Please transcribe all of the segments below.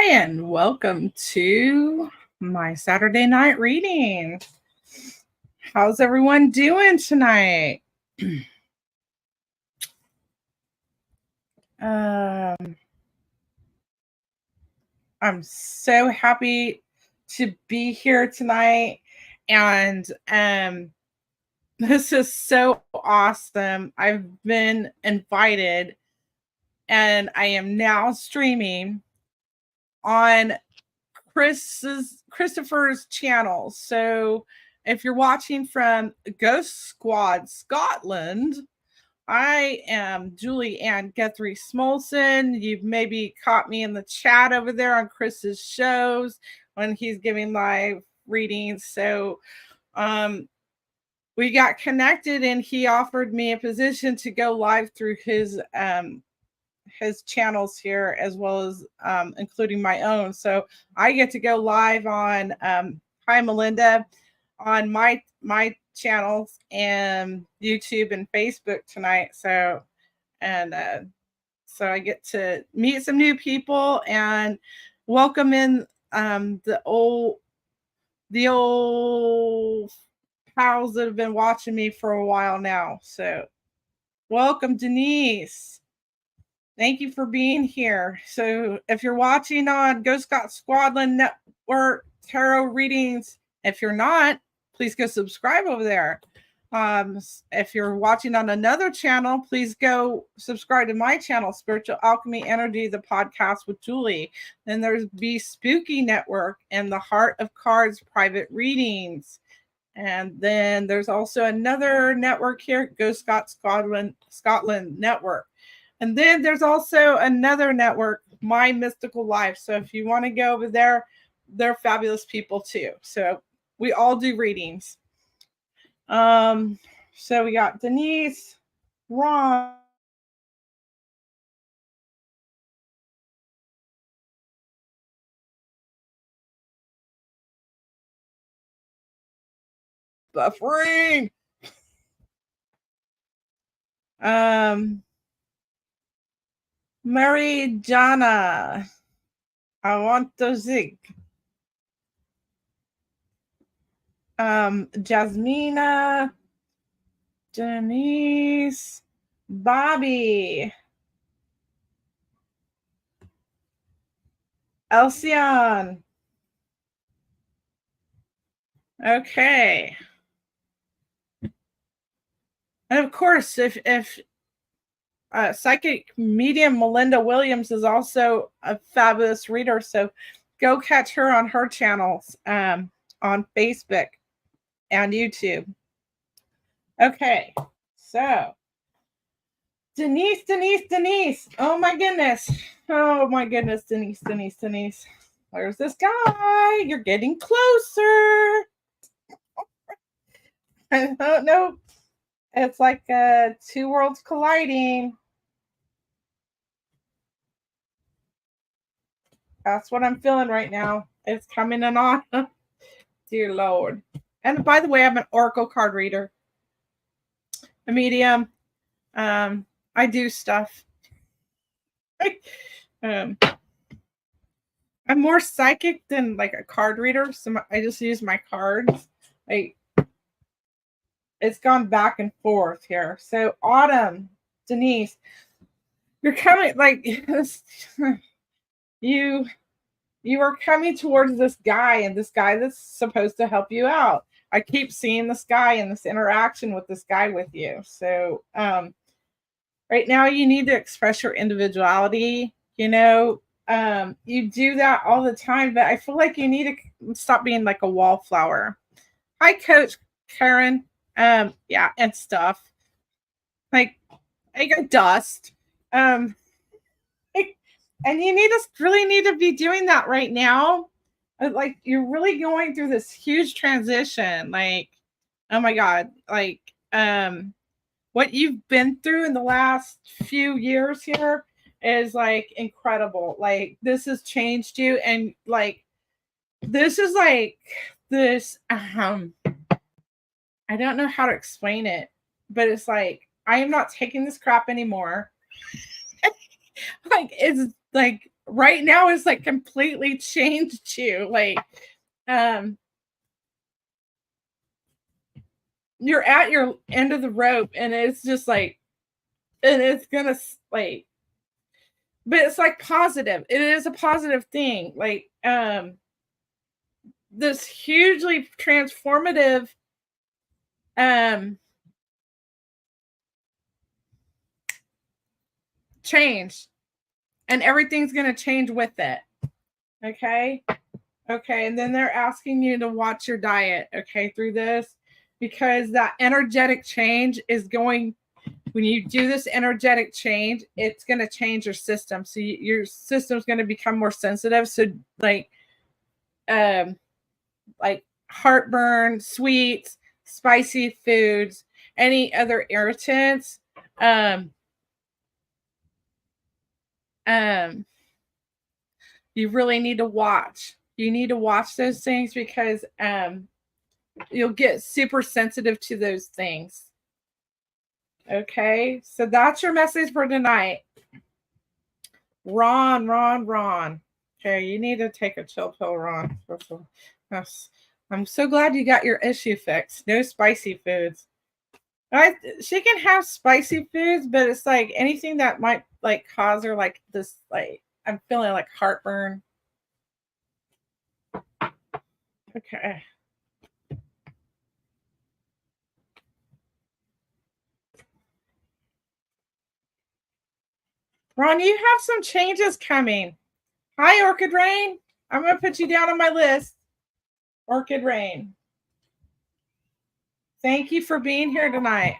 and welcome to my Saturday night reading. How's everyone doing tonight? I'm so happy to be here tonight, and this is so awesome. I've been invited, and I am now streaming on Christopher's channel. So if you're watching from Ghost Squad Scotland, I am Guthrie Smulson. You've maybe caught me in the chat over there on Chris's shows when he's giving live readings. So we got connected, and he offered me a position to go live through his channels here, as well as including my own. So I get to go live on Hi Melinda on my channels and YouTube and Facebook tonight. So I get to meet some new people and welcome in the old pals that have been watching me for a while now. So welcome, Denise. Thank you for being here. So if you're watching on Ghost Scott Squadron Network Tarot Readings, if you're not, please go subscribe over there. If you're watching on another channel, please go subscribe to my channel, Spiritual Alchemy Energy, the podcast with Julie. Then there's Be Spooky Network and the Heart of Cards private readings. And then there's also another network here, Ghost Scott Scotland Network. And then there's also another network, My Mystical Life. So if you want to go over there, they're fabulous people too. So we all do readings. So we got Denise, Ron, buffering. Mary Jana, I want to zig. Jasmina, Denise, Bobby, Elsion. Okay. And of course, if psychic medium Melinda Williams is also a fabulous reader, so go catch her on her channels on Facebook and YouTube. Okay, so Denise. Oh my goodness, Denise. Where's this guy? You're getting closer. I don't know. It's like two worlds colliding. That's what I'm feeling right now. It's coming and on. Dear Lord. And by the way, I'm an oracle card reader, a medium. I do stuff. I'm more psychic than like a card reader, so I just use my cards. It's gone back and forth here. So Autumn, Denise, you're coming like you are coming towards this guy, and this guy that's supposed to help you out. I keep seeing this guy and this interaction with this guy with you. So right now you need to express your individuality. You do that all the time, but I feel like you need to stop being like a wallflower. Hi, Coach Karen. Yeah, and stuff. Like I got dust. And you really need to be doing that right now. Like you're really going through this huge transition. Like, oh my God, like what you've been through in the last few years here is like incredible. Like this has changed you, and like this is like this I don't know how to explain it, but it's like I am not taking this crap anymore. Like it's like right now is like completely changed you. Like, you're at your end of the rope, and it's just like, and it's gonna like, but it's like positive. It is a positive thing. Like, this hugely transformative, change, and everything's gonna change with it. Okay. Okay. And then they're asking you to watch your diet, okay, through this, because that energetic change is going, when you do this energetic change, it's going to change your system. So your system's going to become more sensitive. So um, like heartburn, sweets, spicy foods, any other irritants, um, you really need to watch. You need to watch those things because you'll get super sensitive to those things. Okay, so that's your message for tonight. Ron. Okay, you need to take a chill pill, Ron. Yes. I'm so glad you got your issue fixed. No spicy foods. She can have spicy foods, but it's like anything that might like cause her like this, like I'm feeling like heartburn. Okay. Ron, you have some changes coming. Hi, Orchid Rain. I'm going to put you down on my list. Orchid Rain. Thank you for being here tonight.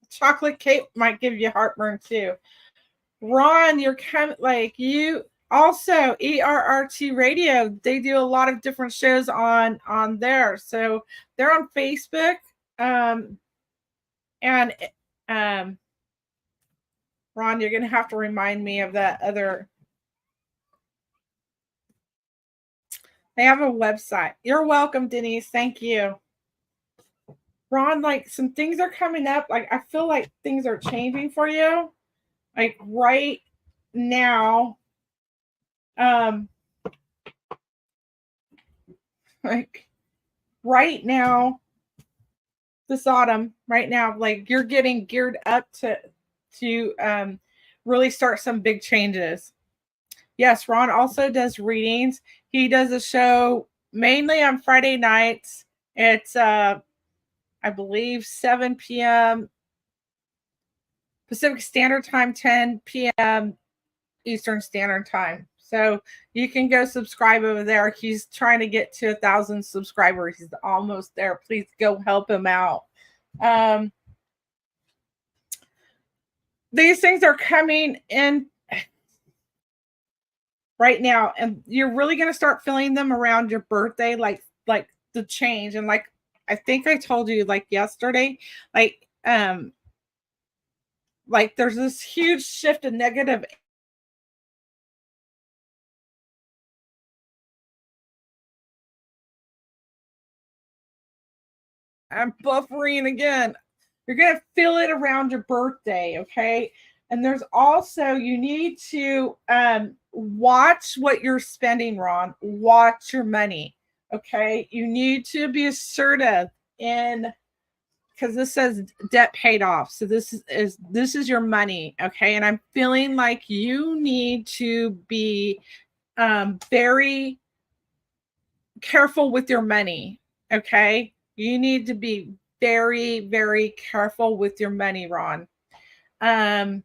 Chocolate cake might give you heartburn too. Ron, you're kind of like you also ERRT radio. They do a lot of different shows on there. So they're on Facebook. And Ron, you're going to have to remind me of that other. They have a website. You're welcome, Denise. Thank you. Ron, like some things are coming up. Like I feel like things are changing for you. Like right now. Like right now, this autumn, right now, like you're getting geared up to really start some big changes. Yes, Ron also does readings. He does a show mainly on Friday nights. It's I believe 7 p.m. Pacific Standard Time, 10 p.m. Eastern Standard Time. So you can go subscribe over there. He's trying to get to 1,000 subscribers. He's almost there. Please go help him out. These things are coming in right now, and you're really going to start feeling them around your birthday, like the change. And like I think I told you like yesterday, like there's this huge shift in negative. I'm buffering again. You're going to feel it around your birthday, okay? And there's also, you need to watch what you're spending, Ron. Watch your money, okay? You need to be assertive in, because this says debt paid off. So this is your money, okay? And I'm feeling like you need to be very careful with your money, okay? You need to be very, very careful with your money, Ron. And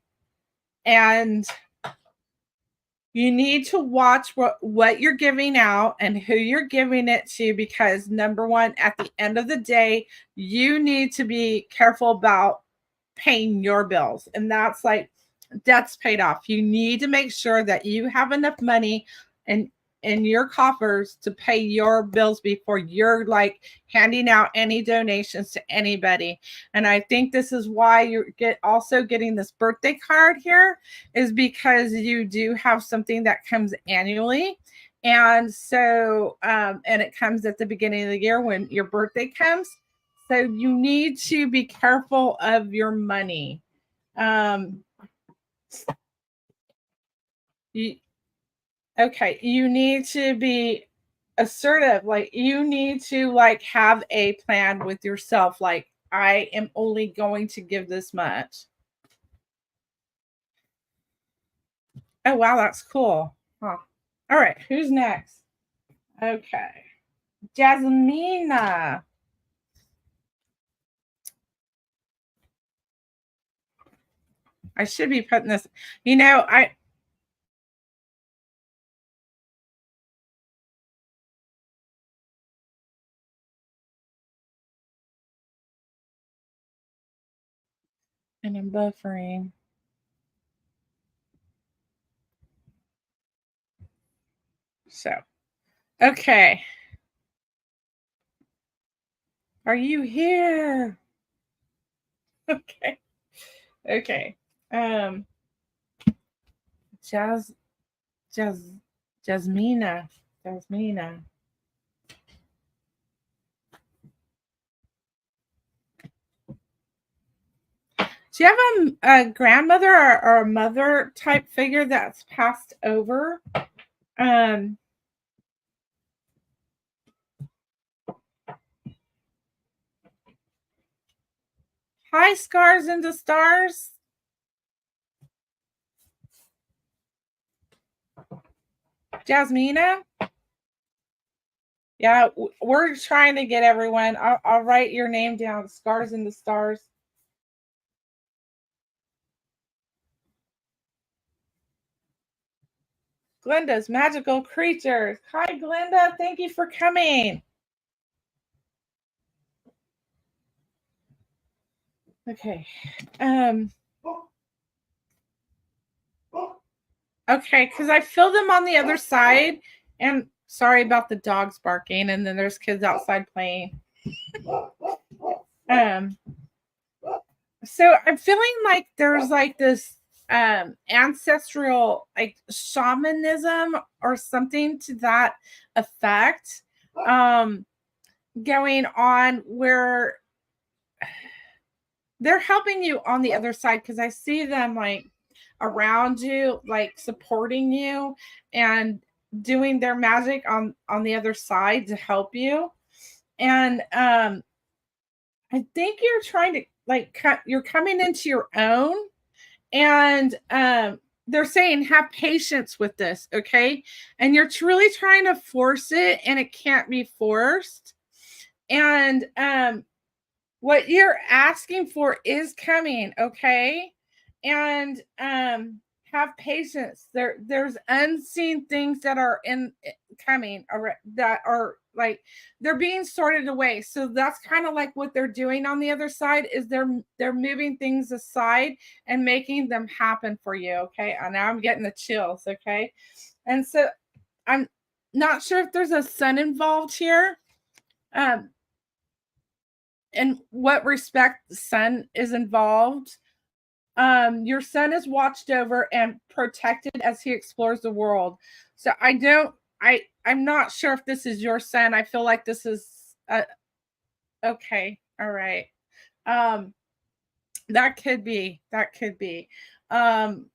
you need to watch what you're giving out and who you're giving it to, because number one, at the end of the day, you need to be careful about paying your bills. And that's like debt's paid off. You need to make sure that you have enough money and in your coffers to pay your bills before you're like handing out any donations to anybody. And I think this is why you're also getting this birthday card here, is because you do have something that comes annually. And so and it comes at the beginning of the year when your birthday comes. So you need to be careful of your money. You, Okay, you need to be assertive. Like you need to like have a plan with yourself. Like I am only going to give this much. Oh wow, that's cool. Huh. All right, who's next? Okay. Jasmina. I should be putting this, I and I'm buffering. So, okay. Are you here? Okay. Okay. Um, Jas, Jas, Jasmina. Jasmina. Do you have a grandmother or a mother type figure that's passed over? Um, Hi, Scars into Stars. Jasmina. Yeah, we're trying to get everyone. I'll write your name down. Scars in the Stars. Glenda's Magical Creatures. Hi, Glenda. Thank you for coming. Okay. Okay, because I feel them on the other side. And sorry about the dogs barking, and then there's kids outside playing. Um, so I'm feeling like there's like this ancestral like shamanism or something to that effect going on where they're helping you on the other side because I see them like around you, like supporting you and doing their magic on the other side to help you. And I think you're trying to like you're coming into your own, and they're saying have patience with this, okay? And you're really trying to force it, and it can't be forced. And what you're asking for is coming, okay? And have patience. There's unseen things that are in coming that are like they're being sorted away. So that's kind of like what they're doing on the other side is they're moving things aside and making them happen for you, okay? And now I'm getting the chills, okay? And so I'm not sure if there's a son involved here. Um, in what respect the son is involved. Your son is watched over and protected as he explores the world. So I'm not sure if this is your son. I feel like this is okay. All right. Um, that could be. That could be. Um,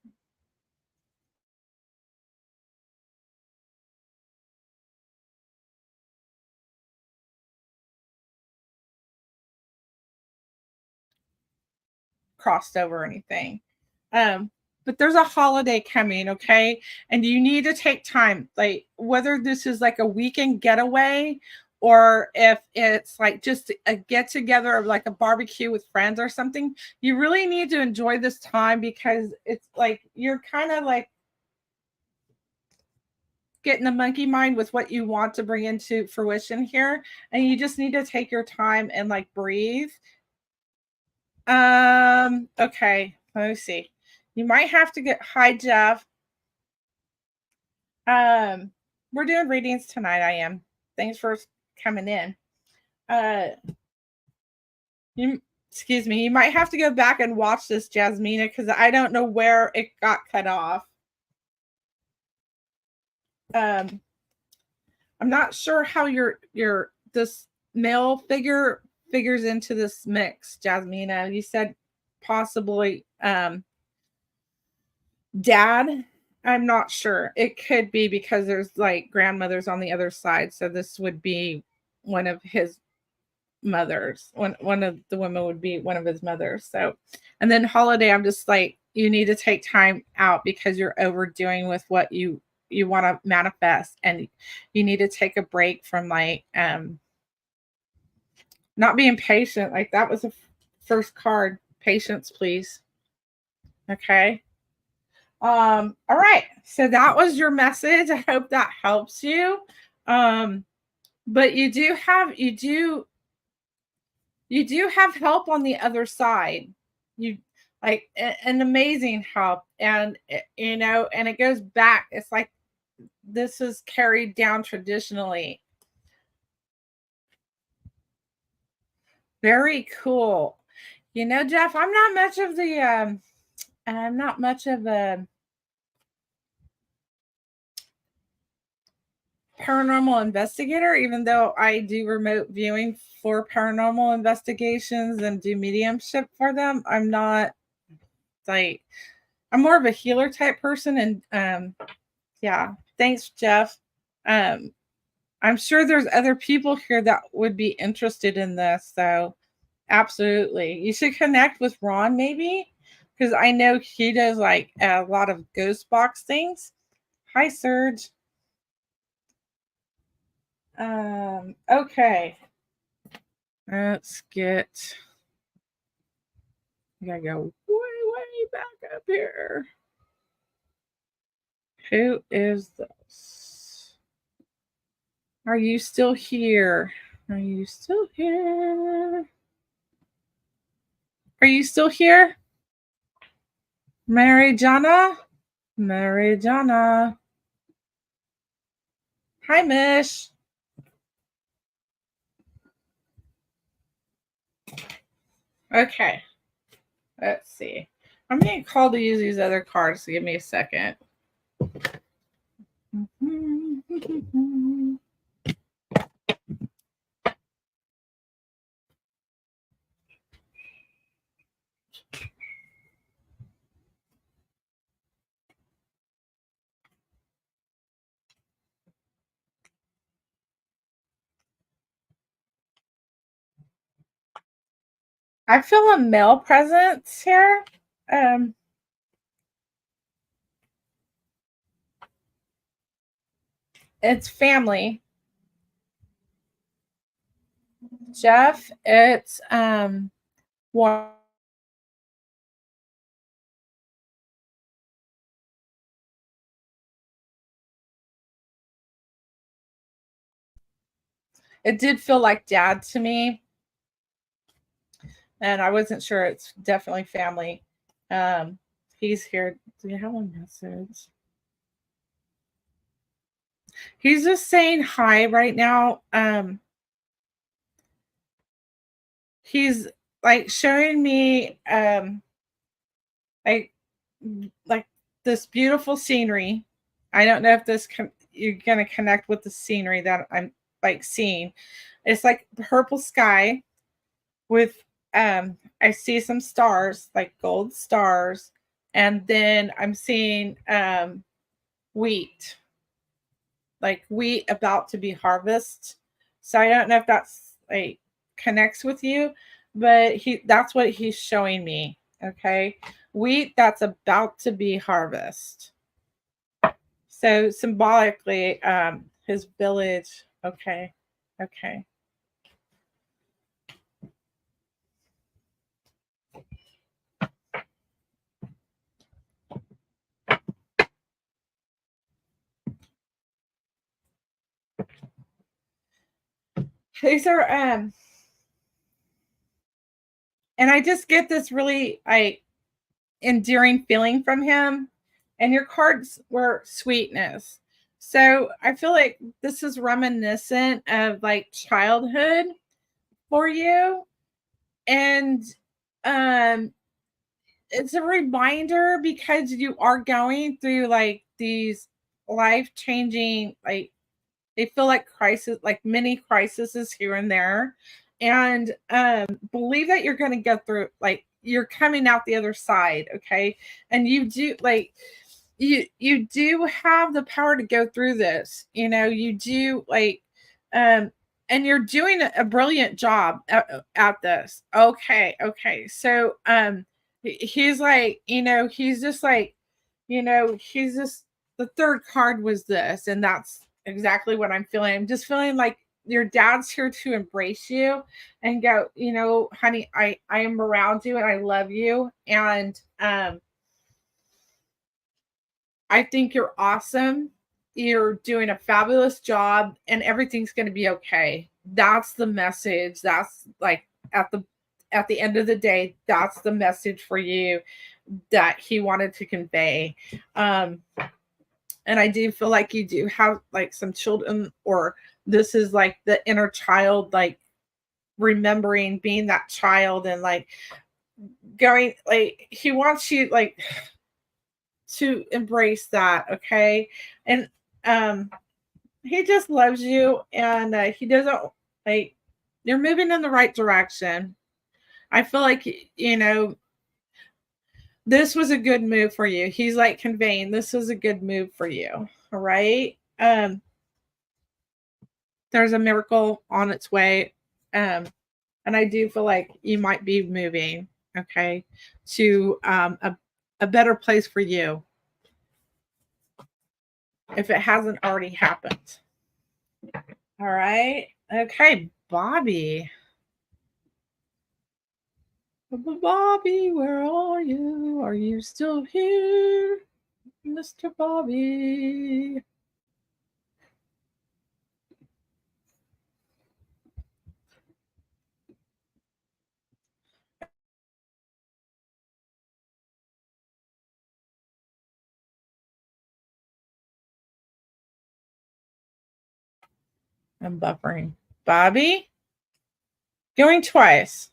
Crossed over or anything. Um, but there's a holiday coming, okay? And you need to take time, like whether this is like a weekend getaway or if it's like just a get together of like a barbecue with friends or something, you really need to enjoy this time because it's like you're kind of like getting the monkey mind with what you want to bring into fruition here. And you just need to take your time and like breathe. Okay, let me see. You might have to get hi Jeff. Um, we're doing readings tonight. I am. Thanks for coming in. Uh, you excuse me. You might have to go back and watch this, Jasmina, because I don't know where it got cut off. Um, I'm not sure how your this male figure figures into this mix, Jasmina. You said possibly dad. I'm not sure. It could be because there's like grandmothers on the other side. So this would be one of his mothers. One of the women would be one of his mothers. So, and then Holiday, I'm just like, you need to take time out because you're overdoing with what you want to manifest, and you need to take a break from like not being patient. Like that was the first card. Patience, please. Okay. All right. So that was your message. I hope that helps you. But you do have help on the other side. You like an amazing help. And you know, and it goes back. It's like this is carried down traditionally. Very cool. You know, Jeff, I'm not much of a paranormal investigator, even though I do remote viewing for paranormal investigations and do mediumship for them. I'm not like, I'm more of a healer type person. And yeah, thanks, Jeff. I'm sure there's other people here that would be interested in this. So absolutely. You should connect with Ron maybe, because I know he does like a lot of ghost box things. Hi, Serge. Okay. Let's get, I gotta go way back up here. Who is this? Are you still here? Are you still here? Are you still here? Mary Jana? Mary Jana. Hi, Mish. Okay. Let's see. I'm being called to use these other cards, so give me a second. I feel a male presence here. It's family. Jeff, it's one. It did feel like dad to me, and I wasn't sure. It's definitely family. He's here. Do you have a message? He's just saying hi right now. He's like showing me like like this beautiful scenery. I don't know if you're gonna connect with the scenery that I'm like seeing. It's like purple sky with I see some stars, like gold stars, and then I'm seeing wheat, like wheat about to be harvested. So I don't know if that's like connects with you, but that's what he's showing me. Okay. Wheat that's about to be harvested. So symbolically, his village. Okay. Okay. These are and I just get this really like endearing feeling from him. And your cards were sweetness. So I feel like this is reminiscent of like childhood for you. And um it's a reminder because you are going through like these life changing, like they feel like crisis, like mini crises here and there. And believe that you're going to get through, like you're coming out the other side. Okay. And you do like, you do have the power to go through this. You do, like, um and you're doing a brilliant job at this. Okay. So he's like, he's just like, he's just, the third card was this, and that's exactly what I'm feeling. I'm just feeling like your dad's here to embrace you and go, honey, I am around you and I love you, and I think you're awesome. You're doing a fabulous job and everything's going to be okay. That's the message. That's like, at the end of the day, that's the message for you that he wanted to convey. And I do feel like you do have like some children, or this is like the inner child, like remembering being that child, and like going, like he wants you like to embrace that. Okay. And he just loves you, and he doesn't, like, you're moving in the right direction. I feel like, this was a good move for you. He's like conveying this was a good move for you. All right. There's a miracle on its way. And I do feel like you might be moving, okay, to a better place for you, if it hasn't already happened. All right. Okay, Bobby. Bobby, where are you? Are you still here, Mr. Bobby? I'm buffering. Bobby? Going twice.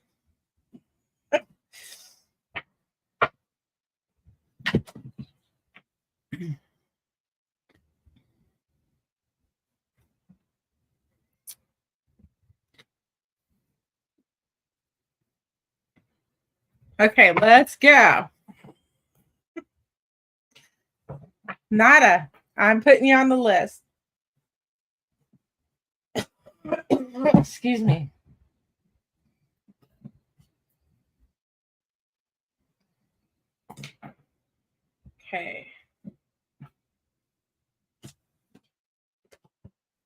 Okay, let's go. Nada. I'm putting you on the list. Excuse me. Okay.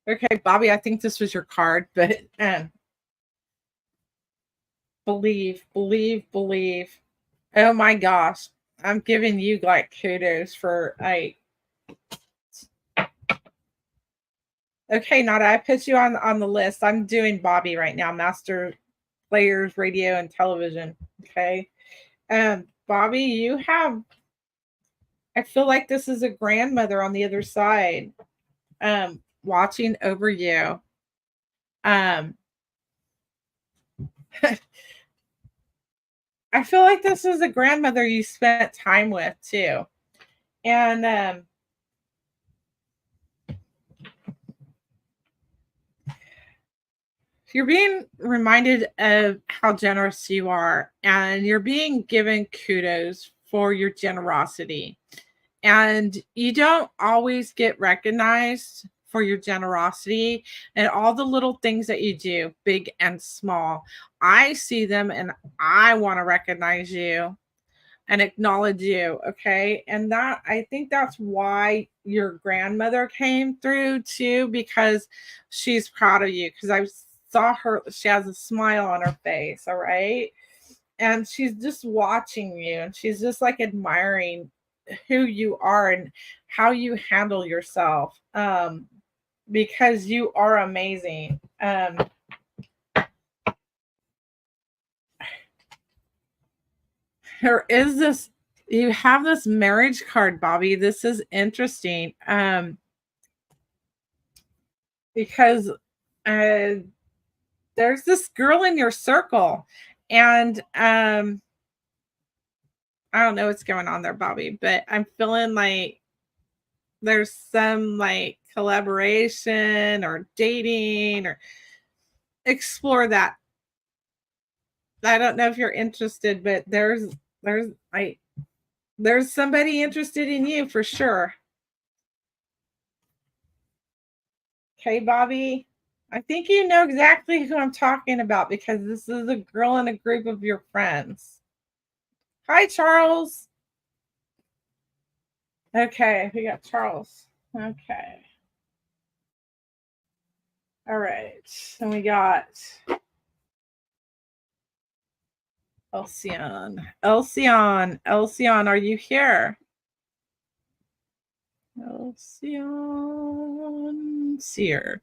Okay, Bobby, I think this was your card, but believe. Oh my gosh. I'm giving you like kudos for like. Okay, Nada, I put you on the list. I'm doing Bobby right now, Master Players Radio and Television. Okay. Bobby, you have, I feel like this is a grandmother on the other side, watching over you. Um I feel like this is a grandmother you spent time with too. And you're being reminded of how generous you are, and you're being given kudos for your generosity. And you don't always get recognized for your generosity and all the little things that you do, big and small. I see them and I want to recognize you and acknowledge you. Okay. And that, I think that's why your grandmother came through too, because she's proud of you. Because I saw her, she has a smile on her face. All right. And she's just watching you, and she's just like admiring who you are and how you handle yourself, because you are amazing. There is this, you have this marriage card, Bobby. This is interesting, because uh, there's this girl in your circle, and I don't know what's going on there, Bobby, but I'm feeling like there's some like collaboration or dating, or explore that. I don't know if you're interested, but there's like There's somebody interested in you for sure. Okay, Bobby. I think you know exactly who I'm talking about because this is a girl in a group of your friends. Hi, Charles. Okay, we got Charles. Okay. All right. And we got Elsion. Elsion, are you here? Elsion Seer.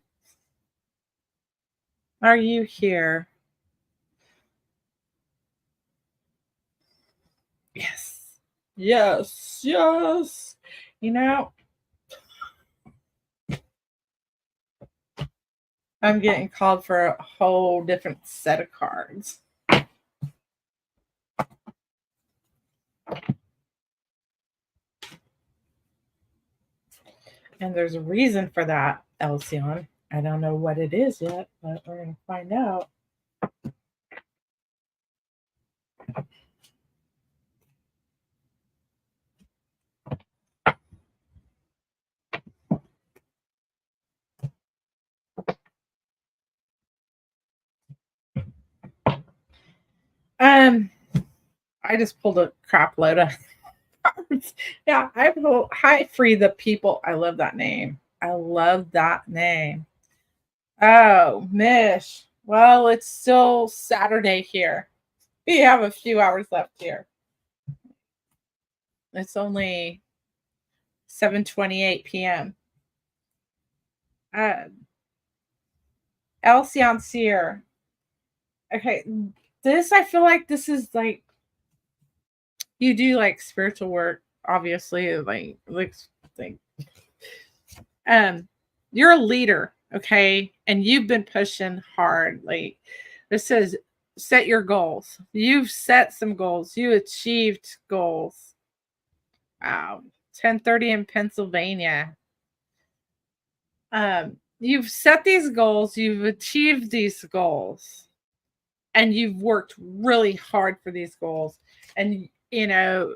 Are you here? Yes. Yes. Yes. You know, I'm getting called for a whole different set of cards. And there's a reason for that, Elsion. I don't know what it is yet, but we're going to find out. I just pulled a crap load of cards. Yeah, I free the people. I love that name. I love that name. Oh, Mish. Well, it's still Saturday here. We have a few hours left here. It's only 7:28 p.m. Elsion Seer. Okay, this I feel like this is like you do like spiritual work, obviously, like you're a leader, okay, and you've been pushing hard. Like this says, set your goals. You've set some goals. You achieved goals. Wow, 10:30 in Pennsylvania. You've set these goals. You've achieved these goals and you've worked really hard for these goals and you know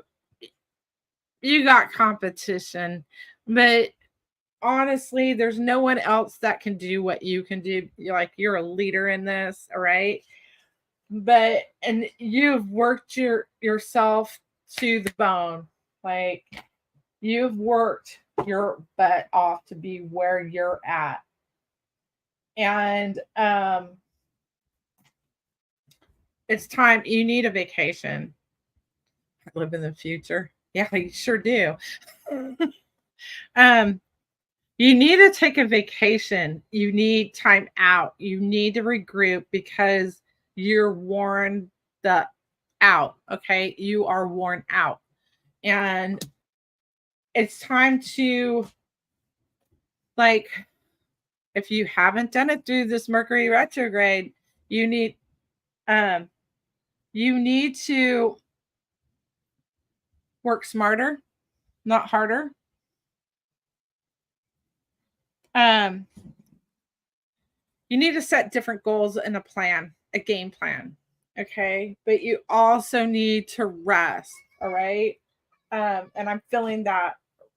you got competition, but honestly there's no one else that can do what you can do. You're a leader in this, all right, but and you've worked yourself to the bone. Like you've worked your butt off to be where you're at, and it's time. You need a vacation. I live in the future. Yeah, you sure do. um, you need to take a vacation. You need time out. You need to regroup because you're worn the out. Okay, you are worn out, and it's time to like. If you haven't done it through this Mercury retrograde, you need um you need to work smarter, not harder. Um, you need to set different goals and a plan, a game plan. Okay. But you also need to rest. All right. And I'm feeling that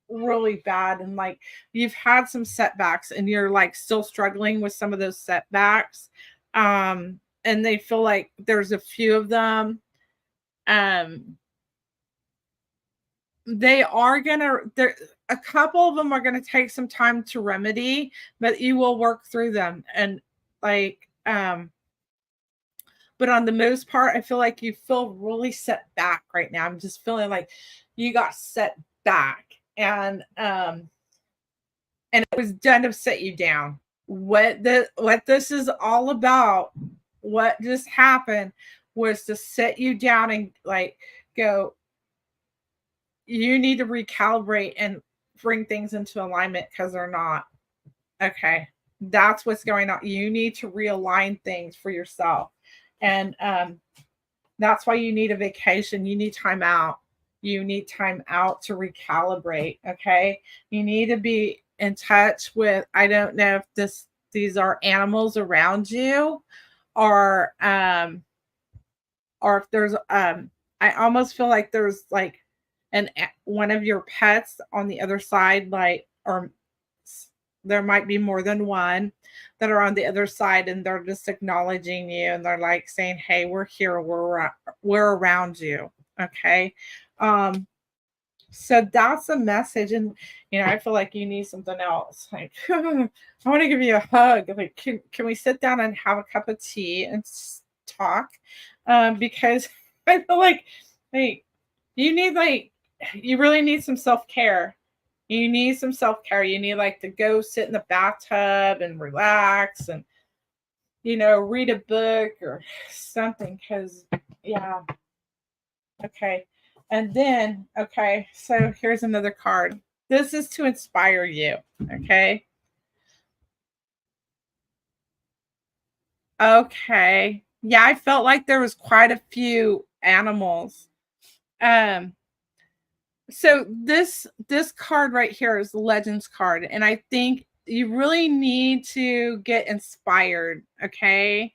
really bad. And like you've had some setbacks and you're like still struggling with some of those setbacks. And they feel like there's a few of them. Um, they are gonna there a couple of them are gonna take some time to remedy, but you will work through them. And like but on the most part, I feel like you feel really set back right now. I'm just feeling like you got set back. And it was done to set you down. What this is all about, what just happened was to set you down and like go, you need to recalibrate and bring things into alignment because they're not. Okay. That's what's going on. You need to realign things for yourself. And that's why you need a vacation. You need time out. You need time out to recalibrate. Okay. You need to be in touch with, I don't know if these are animals around you or if there's I almost feel like there's like and one of your pets on the other side, like, or there might be more than one that are on the other side, and they're just acknowledging you, and they're like saying, hey, we're here, we're around you. Okay. um so that's a message. And I feel like you need something else, like I want to give you a hug, like can we sit down and have a cup of tea and talk, because I feel like you need, like, you really need some self-care. You need some self-care. You need, like, to go sit in the bathtub and relax and read a book or something, because yeah. Okay. And then, okay, so here's another card. This is to inspire you. Okay. Okay. Yeah, I felt like there was quite a few animals. Um, so this card right here is the Legends card, and I think you really need to get inspired, okay?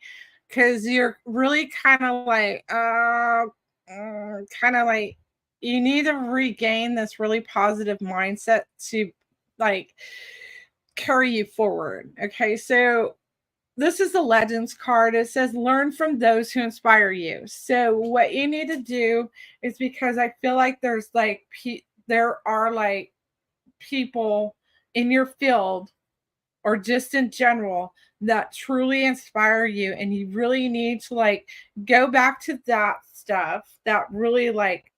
Because you're really kind of like, kind of like, you need to regain this really positive mindset to, like, carry you forward. Okay, so this is the Legends card. It says learn from those who inspire you. So what you need to do is, because I feel like there's like there are like people in your field or just in general that truly inspire you, and you really need to, like, go back to that stuff that really, like,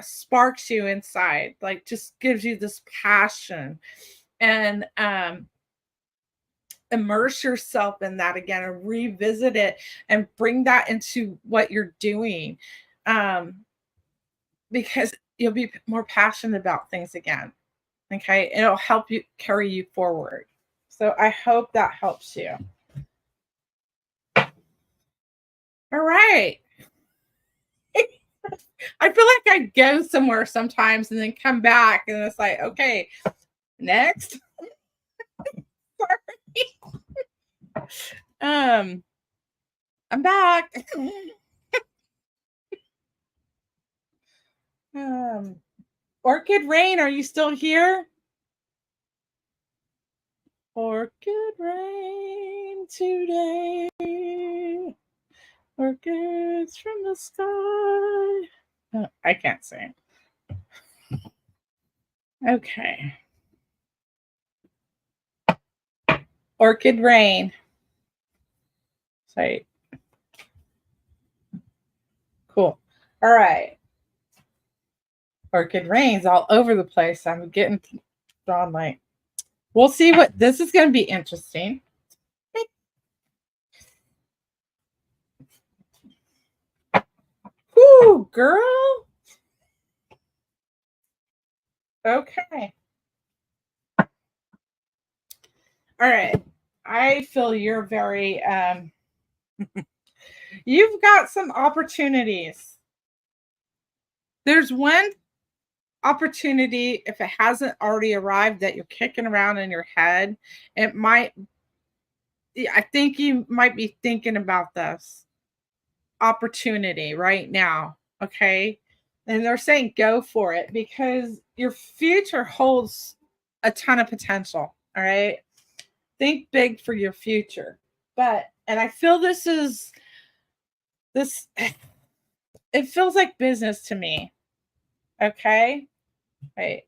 sparks you inside, like, just gives you this passion, and immerse yourself in that again and revisit it and bring that into what you're doing, um, because you'll be more passionate about things again. Okay. It'll help you carry you forward. So I hope that helps you. All right. I feel like I go somewhere sometimes and then come back and it's like, okay, next. Sorry. I'm back. um Orchid Rain, are you still here? Orchid rain today, orchids from the sky. I can't sing. Okay. Orchid rain. Say, cool. All right. Orchid rain's all over the place. I'm getting drawn like. We'll see what this is going to be interesting. Whoo, girl. Okay. All right. I feel you're very you've got some opportunities. There's one opportunity, if it hasn't already arrived, that you're kicking around in your head. It might, I think you might be thinking about this opportunity right now. Okay. And they're saying go for it because your future holds a ton of potential. All right. Think big for your future. And I feel this, it feels like business to me. Okay. Right.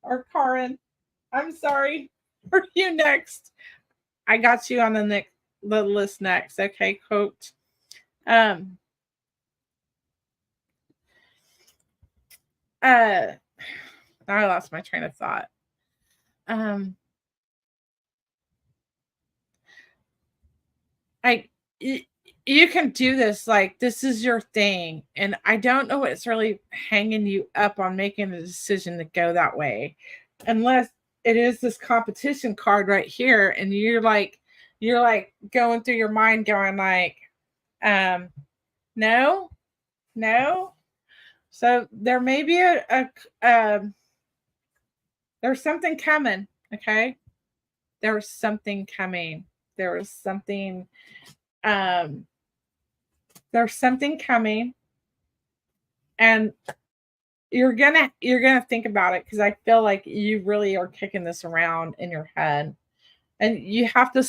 Or Karin, I'm sorry. Are you next? I got you on the list next. Okay, coach. Um uh I lost my train of thought. Um I y- you can do this, like this is your thing, and I don't know what's really hanging you up on making a decision to go that way, unless it is this competition card right here, and you're like going through your mind going like, um no, no. So there may be there's something coming. Okay. there's something coming. There's something um there's something coming, and you're gonna think about it, because I feel like you really are kicking this around in your head, and you have to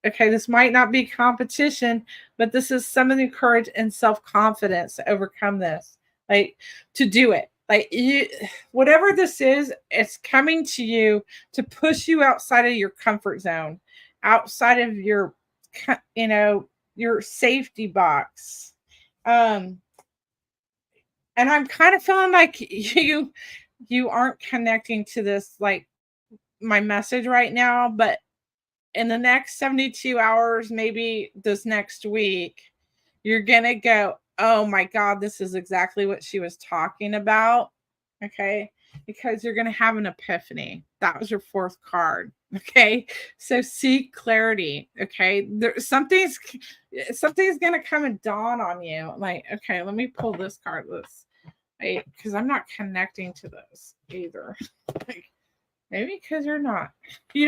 okay, this might not be competition, but this is some of the courage and self-confidence to overcome this, like, to do it, like, you, whatever this is, it's coming to you to push you outside of your comfort zone, outside of your your safety box. um and I'm kind of feeling like you aren't connecting to this, like, my message right now, but in the next 72 hours, maybe this next week, you're going to go, "Oh my god, this is exactly what she was talking about." Okay? Because you're going to have an epiphany. That was your fourth card. Okay? So seek clarity, okay? Something's going to come and dawn on you. Like, okay, let me pull this card. Because I'm not connecting to this either. Like, maybe because you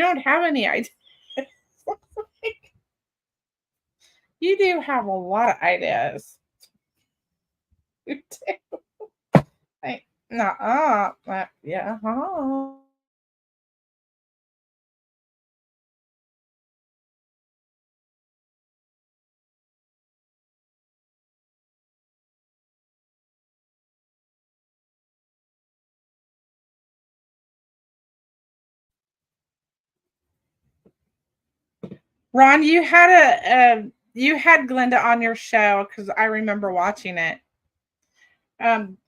don't have any idea. You do have a lot of ideas. You do. Like, nuh-uh. Yeah. Ron, you had Glenda on your show, because I remember watching it. Um,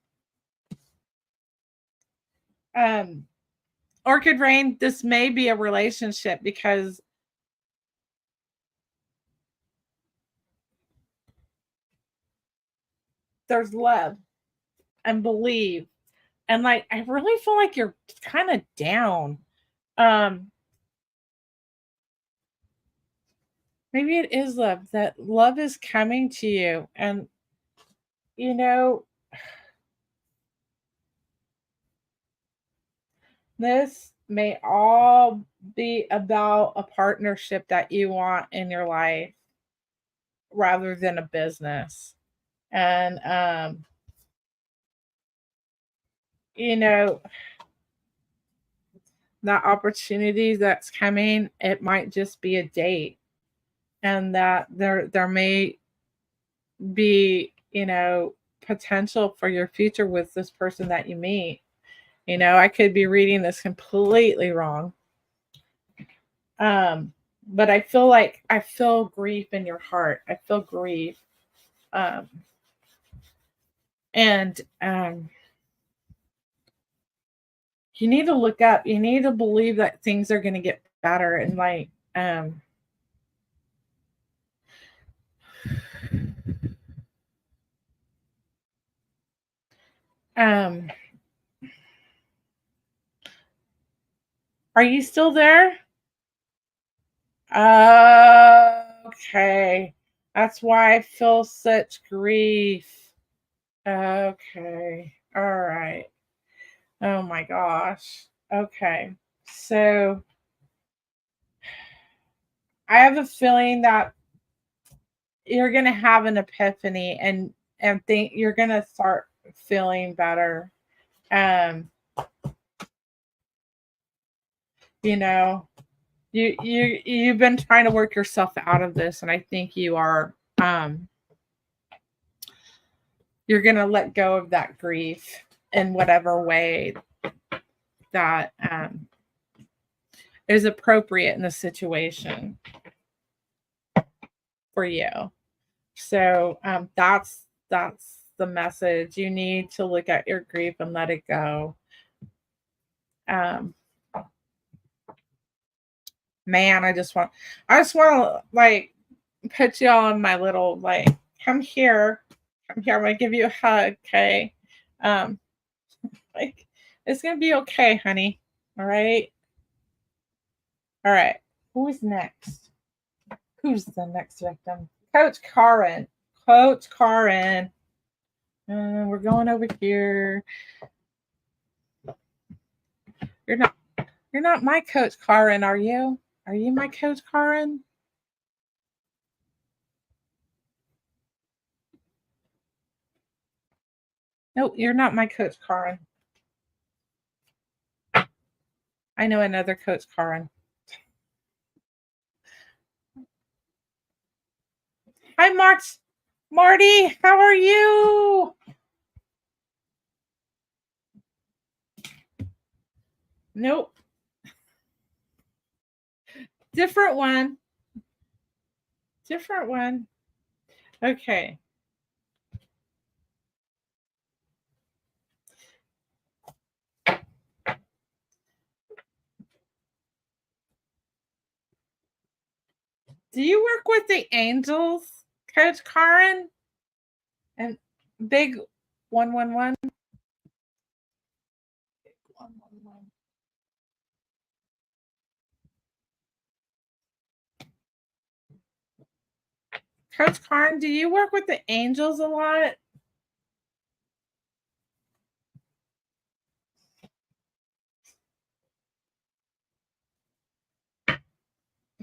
um, Orchid Rain, this may be a relationship, because there's love and believe. And, like, I really feel like you're kind of down. Um, Maybe it is love. That love is coming to you. And, you know, this may all be about a partnership that you want in your life rather than a business. And, you know, that opportunity that's coming, it might just be a date. And that there may be, potential for your future with this person that you meet. I could be reading this completely wrong. But I feel grief in your heart. I feel grief. Um, and You need to look up. You need to believe that things are going to get better. And, like, um, are you still there? Okay. That's why I feel such grief. Okay. All right. Oh my gosh. Okay. So I have a feeling that you're going to have an epiphany, and think you're going to start feeling better. Um, you know, you've been trying to work yourself out of this, and I think you are. You're going to let go of that grief in whatever way that is appropriate in the situation for you. So that's the message. You need to look at your grief and let it go. Um, Man, I just want to, like, put you all in my little, like, come here, come here. I'm gonna give you a hug, okay? Um, like, it's gonna be okay, honey. All right, all right. Who's next? Who's the next victim? Coach Karin. Coach Karin. We're going over here. You're not. You're not my Coach Karin, are you? Are you my coach, Karen? No, you're not my coach, Karen. I know another coach, Karen. Hi, Marty. How are you? Nope. Different one. Different one. Okay. Do you work with the angels, Coach Karen? And big 111? 111. Coach Karen, do you work with the angels a lot?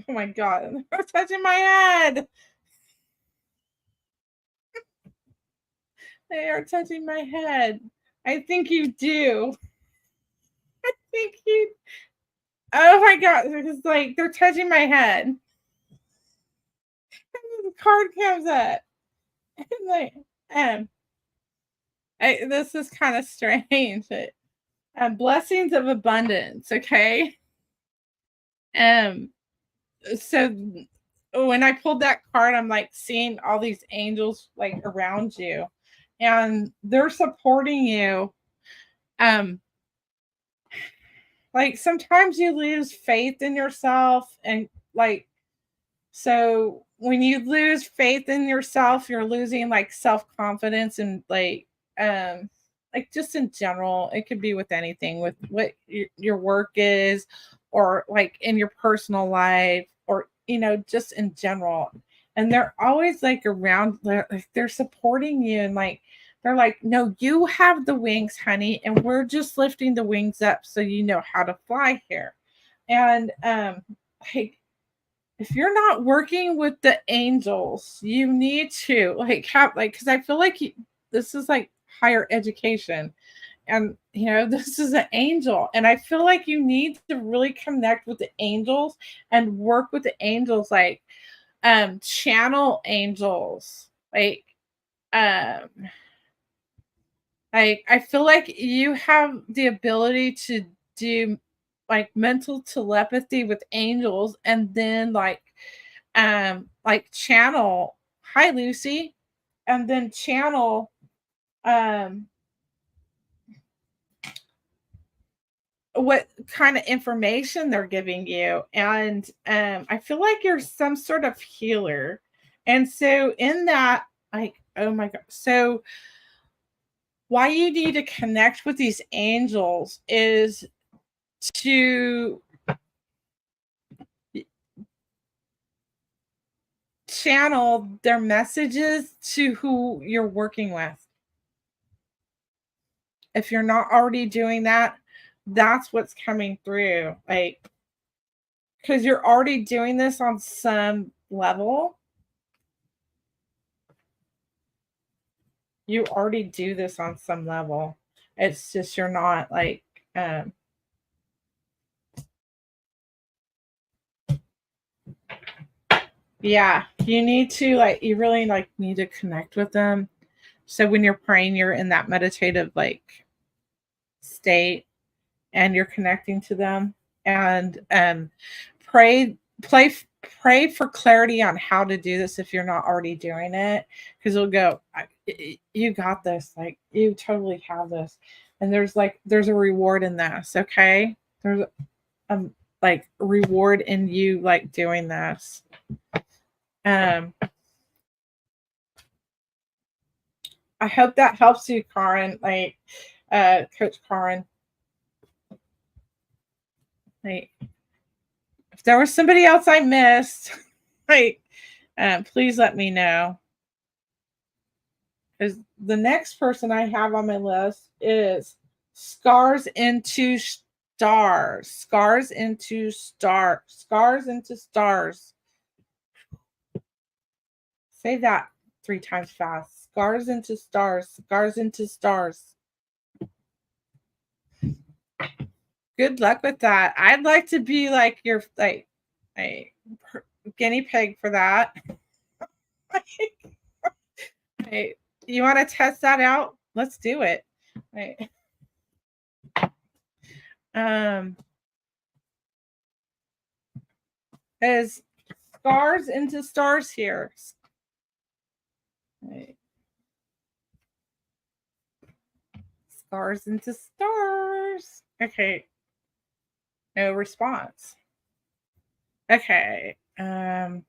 Oh my God, they're touching my head. They are touching my head. I think you do. I think you. Oh my God, it's like they're touching my head. And the card comes up. And like, this is kind of strange. Blessings of abundance. Okay. So when I pulled that card, I'm like seeing all these angels like around you, and they're supporting you. Like sometimes you lose faith in yourself, and like so when you lose faith in yourself, you're losing like self-confidence and like just in general, it could be with anything, with what your work is, or like in your personal life, or just in general. And they're always like around, they're supporting you, and like they're like, no, you have the wings, honey, and we're just lifting the wings up so you know how to fly here. And like if you're not working with the angels, you need to like have like, because I feel like this is like higher education, and this is an angel, and I feel like you need to really connect with the angels and work with the angels, like channel angels, um like I feel like you have the ability to do like mental telepathy with angels, and then like channel, hi Lucy, and then channel um what kind of information they're giving you. And I feel like you're some sort of healer, and so in that, like, oh my God, so why you need to connect with these angels is to channel their messages to who you're working with. If you're not already doing that, that's what's coming through. Like, because you're already doing this on some level. You already do this on some level. It's just you're not like, um, yeah, you need to like, you really like need to connect with them. So when you're praying, you're in that meditative like state, and you're connecting to them, and pray play pray for clarity on how to do this if you're not already doing it, because it'll go, you got this, like you totally have this, and there's a reward in this. Okay, there's like reward in you like doing this. um I hope that helps you, Karen, like Coach Karen. Like, if there was somebody else I missed, like, please let me know. Because the next person I have on my list is Scars into stars. Scars into stars. Scars into stars. Say that 3 times fast. Scars into stars. Scars into stars. Good luck with that. I'd like to be like your like a guinea pig for that. Hey, you want to test that out? Let's do it. Right. Is scars into stars here. Right. Scars into stars. Okay. No response. Okay. We'll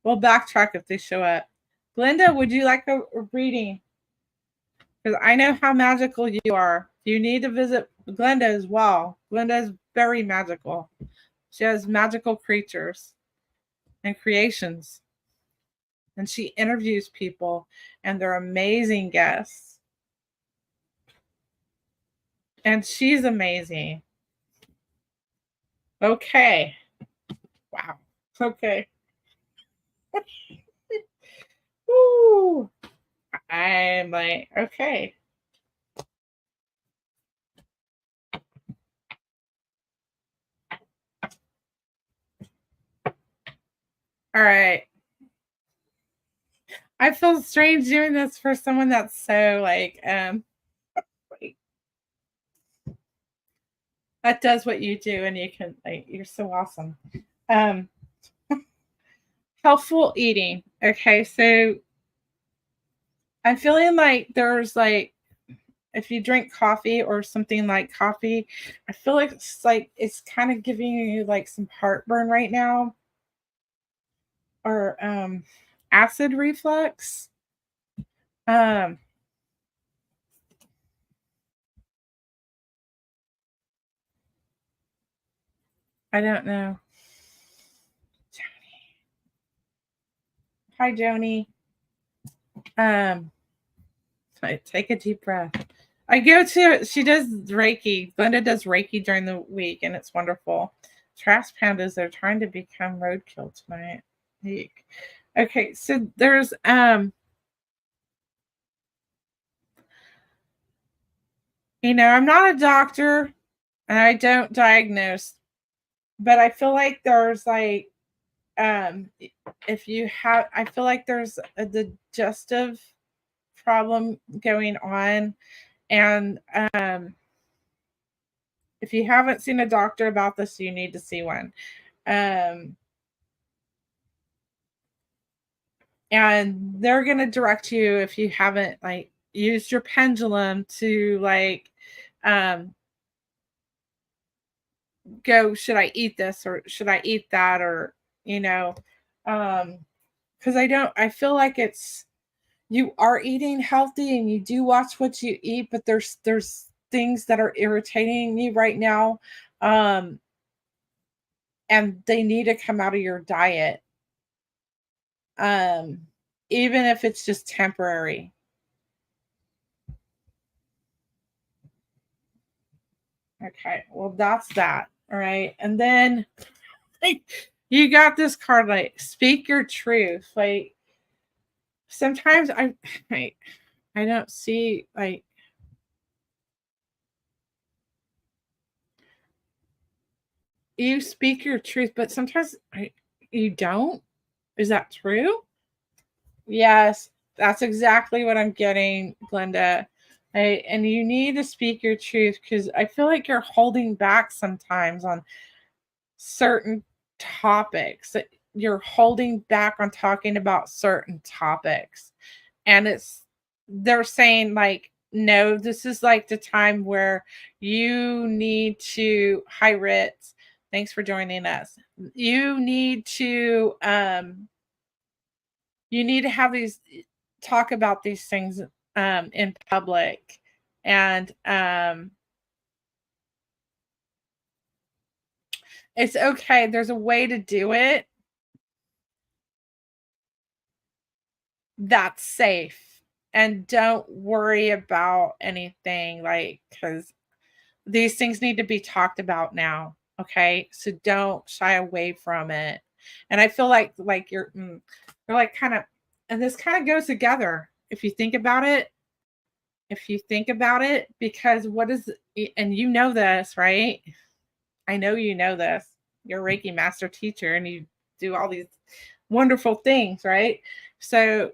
backtrack if they show up. Glenda, would you like a reading? Because I know how magical you are. You need to visit Glenda as well. Glenda is very magical. She has magical creatures and creations. And she interviews people, and they're amazing guests. And she's amazing. Okay. Wow. Okay. Woo. I'm like, okay. All right. I feel strange doing this for someone that's so like that does what you do, and you can like you're so awesome. Um Healthful eating. Okay, so I'm feeling like there's like if you drink coffee or something like coffee, I feel like it's kind of giving you like some heartburn right now or acid reflux. Um I don't know. Hi Joni. Um Take a deep breath. She does Reiki. Glenda does Reiki during the week, and it's wonderful. Trash pandas, they're trying to become roadkill tonight. Eek. Okay, so there's I'm not a doctor and I don't diagnose, but I feel like there's like if you have I feel like there's a digestive problem going on, and if you haven't seen a doctor about this, you need to see one. Um, and they're going to direct you if you haven't like used your pendulum to like um, go, should I eat this or should I eat that? Or, you know, because I feel like you are eating healthy and you do watch what you eat, but there's things that are irritating you right now. Um, and they need to come out of your diet. Um, Even if it's just temporary. Okay, well that's that. All right. And then like, you got this card like speak your truth. Like sometimes I I don't see like you speak your truth, but sometimes you don't. Is that true? Yes, that's exactly what I'm getting, Glenda. And you need to speak your truth because I feel like you're holding back sometimes on certain topics. That You're holding back on talking about certain topics. And they're saying, like, no, this is like the time where you need to, hi, Ritz, thanks for joining us. You need to, have these talk about these things in public, and it's okay. There's a way to do it that's safe, and don't worry about anything like because these things need to be talked about now. Okay. So don't shy away from it. And I feel like you're like kind of, and this kind of goes together if you think about it. If you think about it, because what is, and you know this, right? I know you know this. You're a Reiki master teacher and you do all these wonderful things, right? So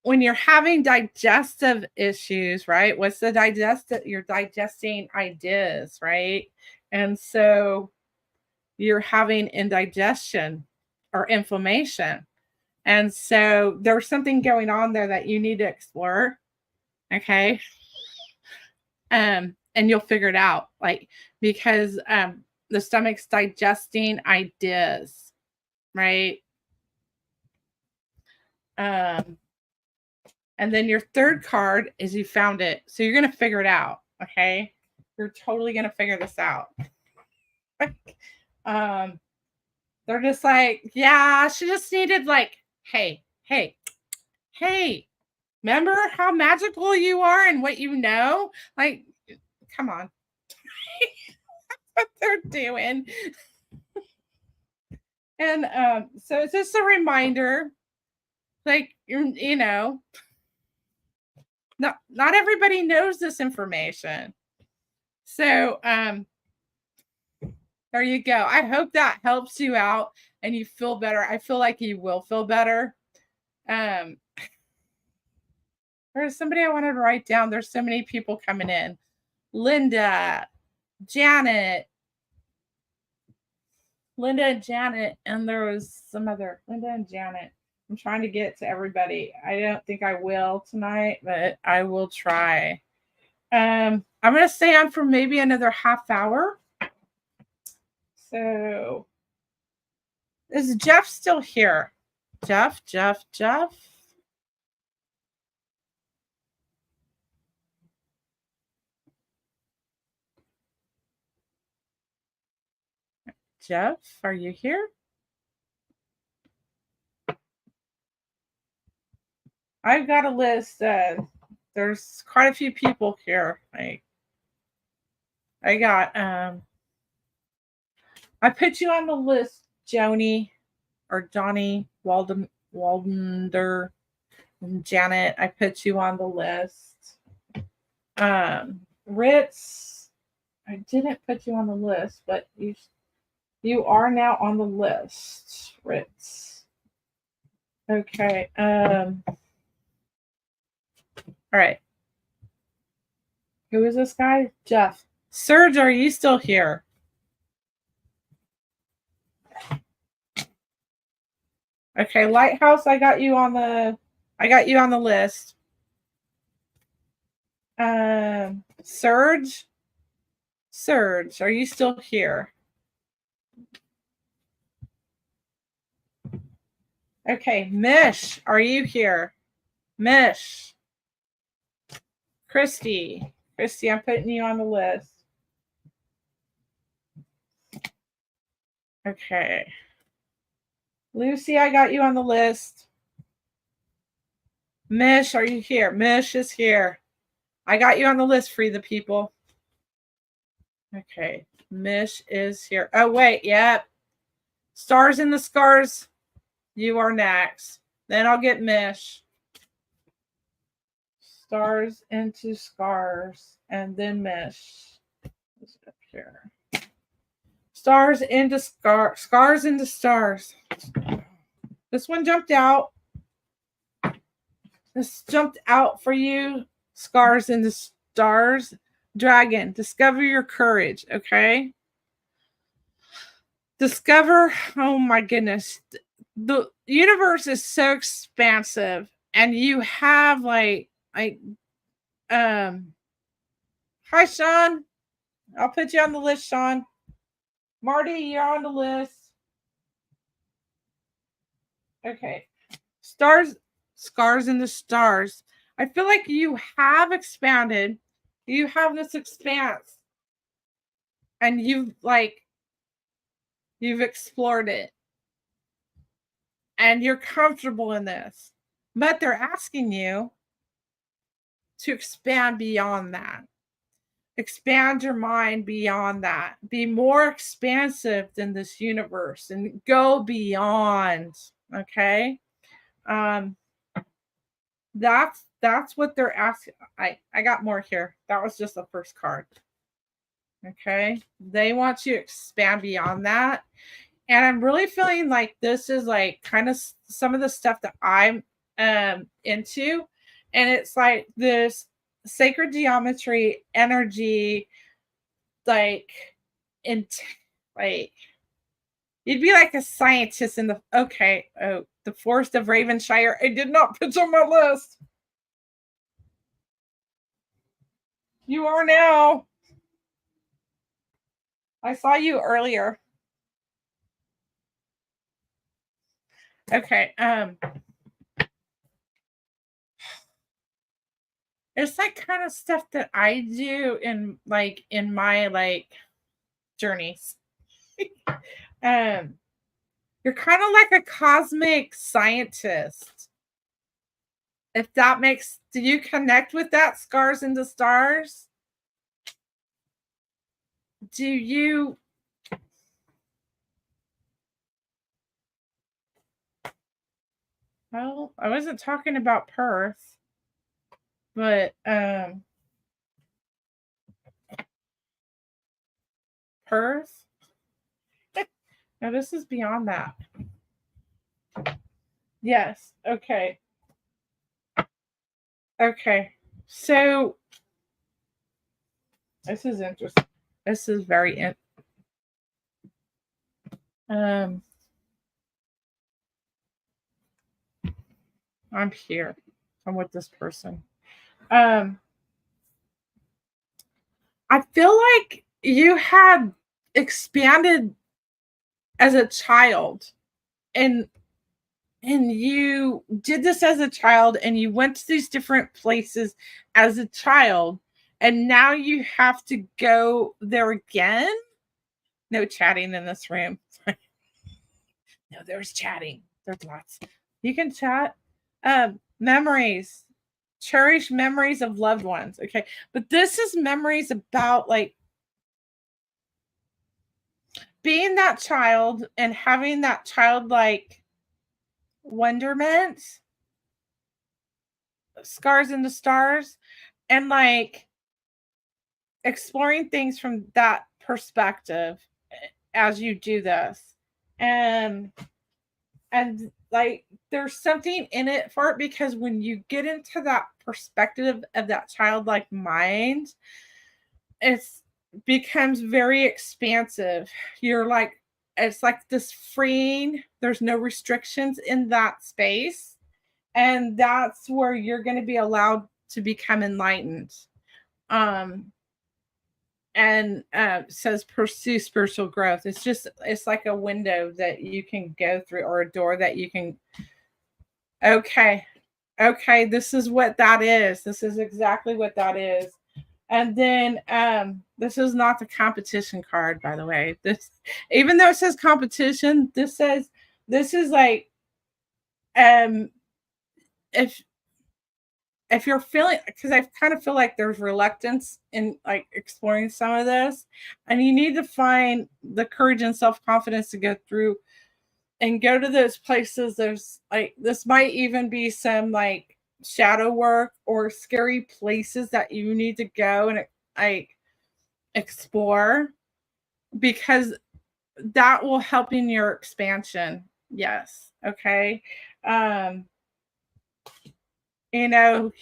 when you're having digestive issues, right? What's the digestive? You're digesting ideas, right? And so you're having indigestion or inflammation. And so there's something going on there that you need to explore. Okay. And you'll figure it out. Like, because the stomach's digesting ideas, right? And then your third card is you found it. So you're going to figure it out. Okay. You're totally going to figure this out. They're just like, yeah, she just needed like, hey, remember how magical you are and what you know? Like, come on. What they're doing. And so it's just a reminder, like, you know, not everybody knows this information. So there you go. I hope that helps you out and you feel better. I feel like you will feel better. There's somebody I wanted to write down. There's so many people coming in. Linda and Janet, and there was some other Linda and Janet. I'm trying to get to everybody. I don't think I will tonight, but I will try. I'm going to stay on for maybe another half hour. So, is Jeff still here? Jeff? Jeff? Jeff, are you here? I've got a list. There's quite a few people here. I got I put you on the list, Joni or Johnny Waldender and Janet. I put you on the list. Ritz, I didn't put you on the list, but you are now on the list, Ritz. Okay. All right. Who is this guy? Jeff. Serge, are you still here? Okay, Lighthouse, I got you on the list. Serge, are you still here? Okay, Mish, are you here? Mish. Christy, I'm putting you on the list. Okay. Lucy, I got you on the list. Mish, are you here? Mish is here. I got you on the list, Free the People. Okay. Mish is here. Oh, wait. Yep. Stars in the Scars. You are next. Then I'll get Mish. Stars into Scars. And then Mish. What's up here? Stars into Scars into Stars. This one jumped out. This jumped out for you. Scars into Stars. Dragon, discover your courage, okay? Discover, oh my goodness. The universe is so expansive and you have hi Sean. I'll put you on the list, Sean. Marty, you're on the list. Okay. Scars in the Stars. I feel like you have expanded. You have this expanse. And you've explored it. And you're comfortable in this. But they're asking you to expand beyond that. expand your mind beyond that. Be more expansive than this universe and go beyond. Okay. Um, that's what they're asking. I got more here. That was just the first card. Okay. They want you to expand beyond that. And I'm really feeling like this is like kind of some of the stuff that I'm into. And it's like this sacred geometry energy, like in like you'd be like a scientist in the the forest of Ravenshire. I did not put on my list. You are now. I saw you earlier. Okay. It's like kind of stuff that I do in my like journeys. You're kind of like a cosmic scientist. If that makes, do you connect with that scars in the stars? Do you? Well, I wasn't talking about Perth, but Perth. No, this is beyond that. Yes. Okay. Okay. So this is interesting. This is very I'm here. I'm with this person. I feel like you had expanded as a child and you did this as a child and you went to these different places as a child and now you have to go there again. No chatting in this room. No, there's chatting. There's lots. You can chat. Memories. Cherish memories of loved ones. Okay. But this is memories about like being that child and having that childlike wonderment, scars in the stars, and like exploring things from that perspective as you do this. And like there's something in it for it because when you get into that perspective of that childlike mind, it's becomes very expansive. You're like, it's like this freeing, there's no restrictions in that space. And that's where you're going to be allowed to become enlightened. Um, and says pursue spiritual growth. It's like a window that you can go through or a door that you can. Okay. This is what that is. This is exactly what that is. And then this is not the competition card, by the way. This, even though it says competition, this is like if you're feeling, because I kind of feel like there's reluctance in like exploring some of this, and you need to find the courage and self-confidence to go through and go to those places. There's like, this might even be some like shadow work or scary places that you need to go and like explore, because that will help in your expansion. Yes. Okay.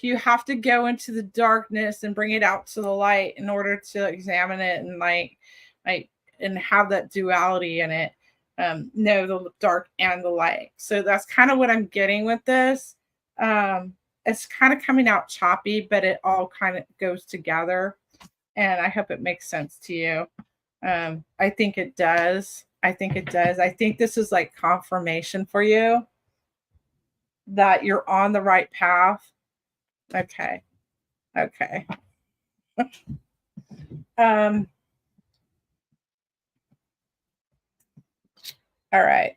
You have to go into the darkness and bring it out to the light in order to examine it and like and have that duality in it. Know the dark and the light. So that's kind of what I'm getting with this. It's kind of coming out choppy, but it all kind of goes together. And I hope it makes sense to you. I think it does. I think this is like confirmation for you that you're on the right path. Okay. All right.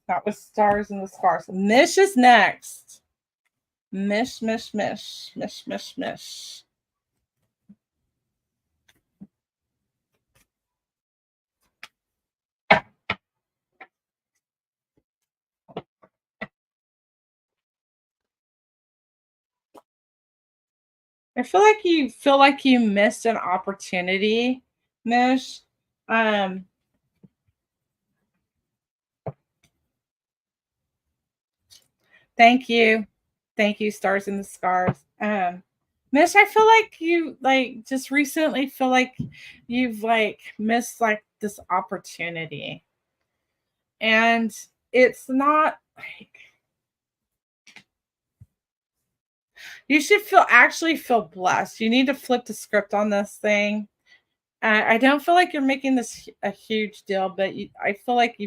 That was stars in the scars. Mish is next. Mish. I feel like you missed an opportunity, Mish. Um, Thank you. Thank you, Stars in the Scars. Mish, I feel like you like just recently feel like you've like missed like this opportunity. And it's not like you should feel blessed. You need to flip the script on this thing. I don't feel like you're making this a huge deal, but I feel like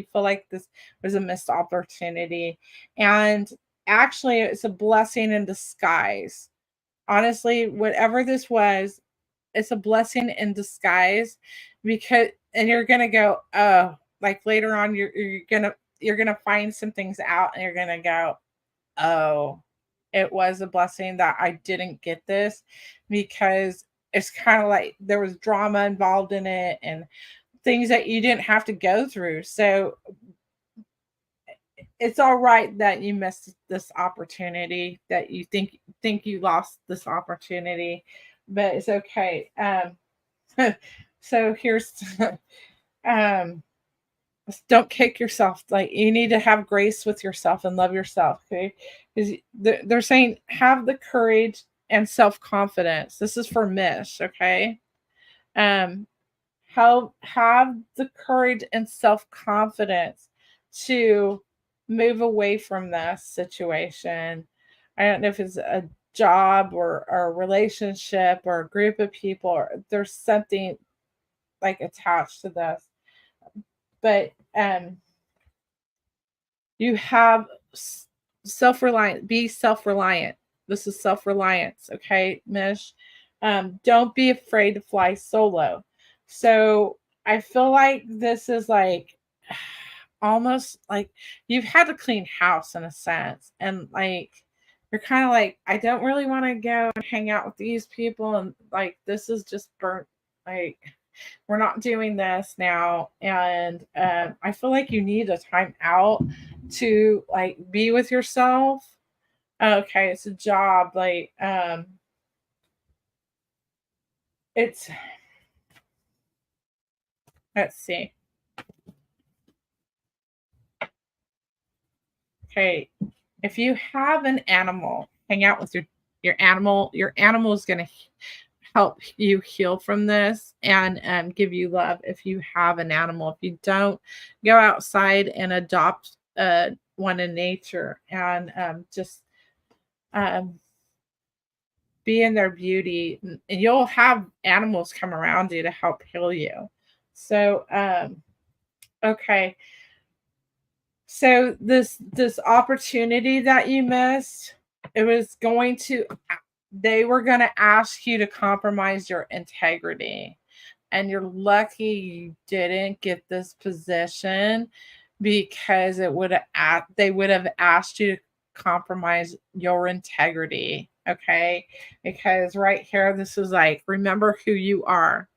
this was a missed opportunity. And actually, it's a blessing in disguise. Honestly, whatever this was, it's a blessing in disguise because, and you're going to go, oh, like later on, you're going to find some things out and you're going to go, oh, it was a blessing that I didn't get this because it's kind of like there was drama involved in it and things that you didn't have to go through. So it's all right that you missed this opportunity, that you think you lost this opportunity, but it's okay. So here's um don't kick yourself. Like you need to have grace with yourself and love yourself. Okay, because they're saying have the courage and self-confidence. This is for Mish. Okay, um have the courage and self-confidence to move away from this situation. I don't know if it's a job or a relationship or a group of people, or there's something like attached to this, but you have self-reliant, be self-reliant. This is self-reliance, okay, Mish. Don't be afraid to fly solo. So I feel like this is like almost like you've had to clean house in a sense, and like you're kind of like, I don't really want to go and hang out with these people, and like this is just burnt, like we're not doing this now. And I feel like you need a time out to like be with yourself. Okay, it's a job, like it's, let's see. Okay, if you have an animal, hang out with your animal. Your animal is going to help you heal from this and give you love if you have an animal. If you don't, go outside and adopt one in nature, and just um, be in their beauty, and you'll have animals come around you to help heal you. So okay, so this opportunity that you missed, it was going to, they were going to ask you to compromise your integrity, and you're lucky you didn't get this position, because it would have, they would have asked you to compromise your integrity. Okay, because right here this is like, remember who you are.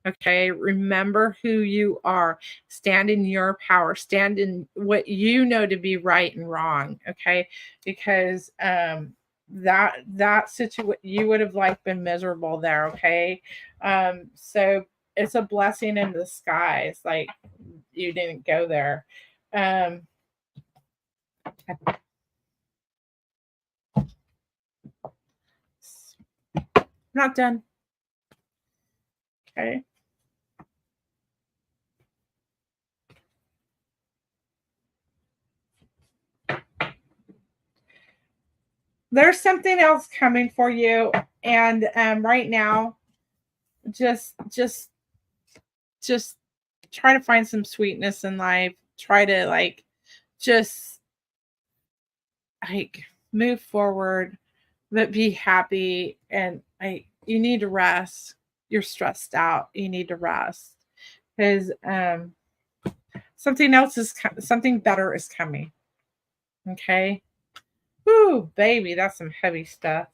Okay, remember who you are. Stand in your power, stand in what you know to be right and wrong. Okay, because that situation, you would have like been miserable there. Okay, so it's a blessing in disguise, like you didn't go there. um Not done. Okay, there's something else coming for you, and right now, just just try to find some sweetness in life. Try to like just like move forward, but be happy. And you need to rest. You're stressed out. You need to rest, because something better is coming. Okay. Whoo, baby, that's some heavy stuff.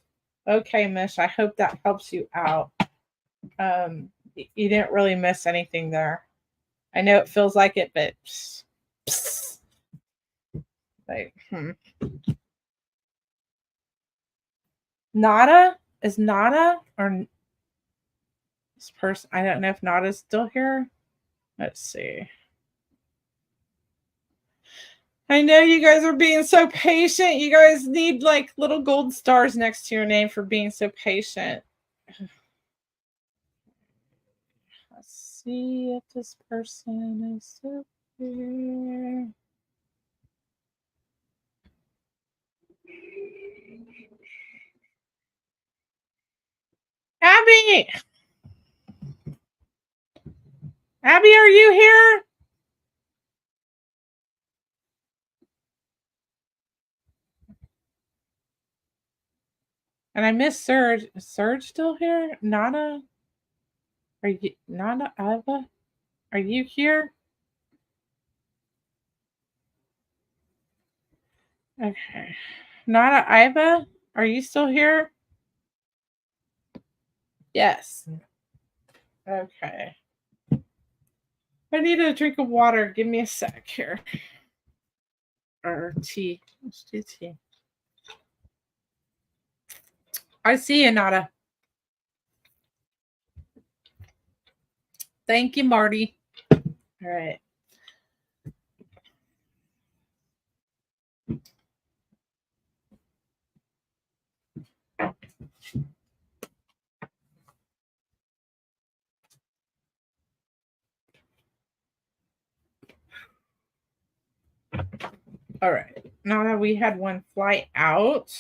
Okay, Mish, I hope that helps you out. You didn't really miss anything there. I know it feels like it, but psst, like, nada. Is Nada or this person? I don't know if Nada's still here. Let's see. I know you guys are being so patient. You guys need like little gold stars next to your name for being so patient. Let's see if this person is still here. Abby! Abby, are you here? And I miss Serge. Is Serge still here? Nana? Are you Nana Ava? Are you here? Okay. Nana Iva, are you still here? Yes. Okay. I need a drink of water. Give me a sec here. Or tea. Let's do tea. I see you, Nada. Thank you, Marty. All right. All right. Now that we had one flight out.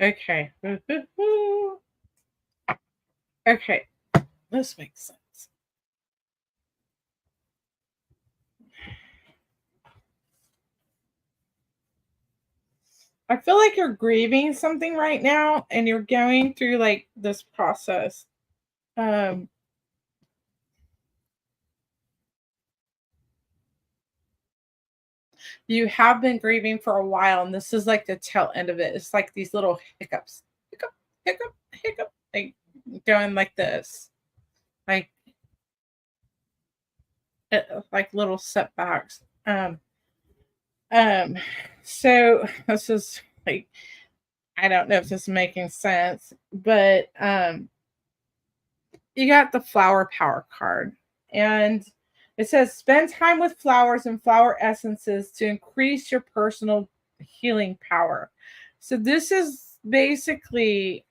Okay. Okay. This makes sense. I feel like you're grieving something right now and you're going through like this process. You have been grieving for a while, and this is like the tail end of it. It's like these little hiccups, hiccup, hiccup, hiccup, like going like this, like like little setbacks. So this is like, I don't know if this is making sense, but you got the flower power card, and it says spend time with flowers and flower essences to increase your personal healing power. So this is basically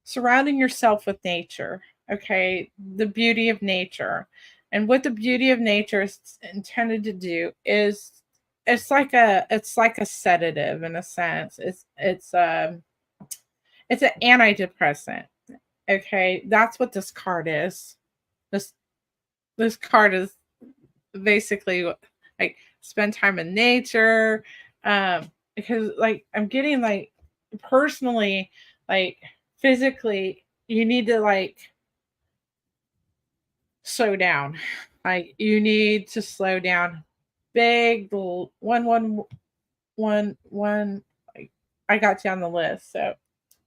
surrounding yourself with nature, okay? The beauty of nature. And what the beauty of nature is intended to do is it's like a sedative in a sense. It's an antidepressant. Okay, that's what this card is. This this card is basically like spend time in nature. Because like I'm getting like personally, like physically, you need to like slow down. Like you need to slow down. Big 1 1 1 1. Like, I got you on the list. So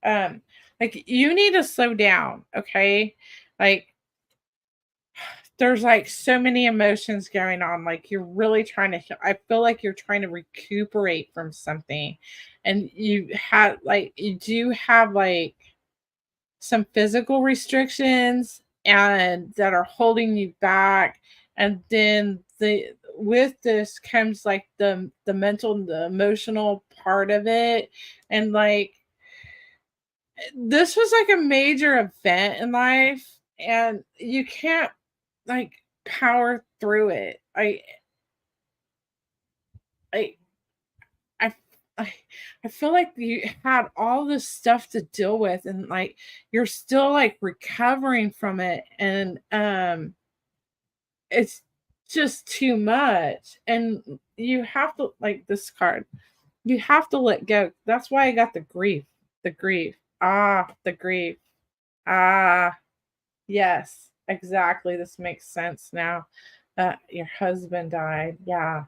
like you need to slow down, okay? Like there's like so many emotions going on. Like you're really trying to I feel like you're trying to recuperate from something. And you do have like some physical restrictions and that are holding you back. And then the with this comes like the mental and the emotional part of it. And like this was like a major event in life, and you can't like power through it. I I I I feel like you had all this stuff to deal with, and like you're still like recovering from it, and it's just too much. And you have to like this card. You have to let go. That's why I got the grief. The grief. The grief. Ah, yes, exactly. This makes sense now. Your husband died. Yeah.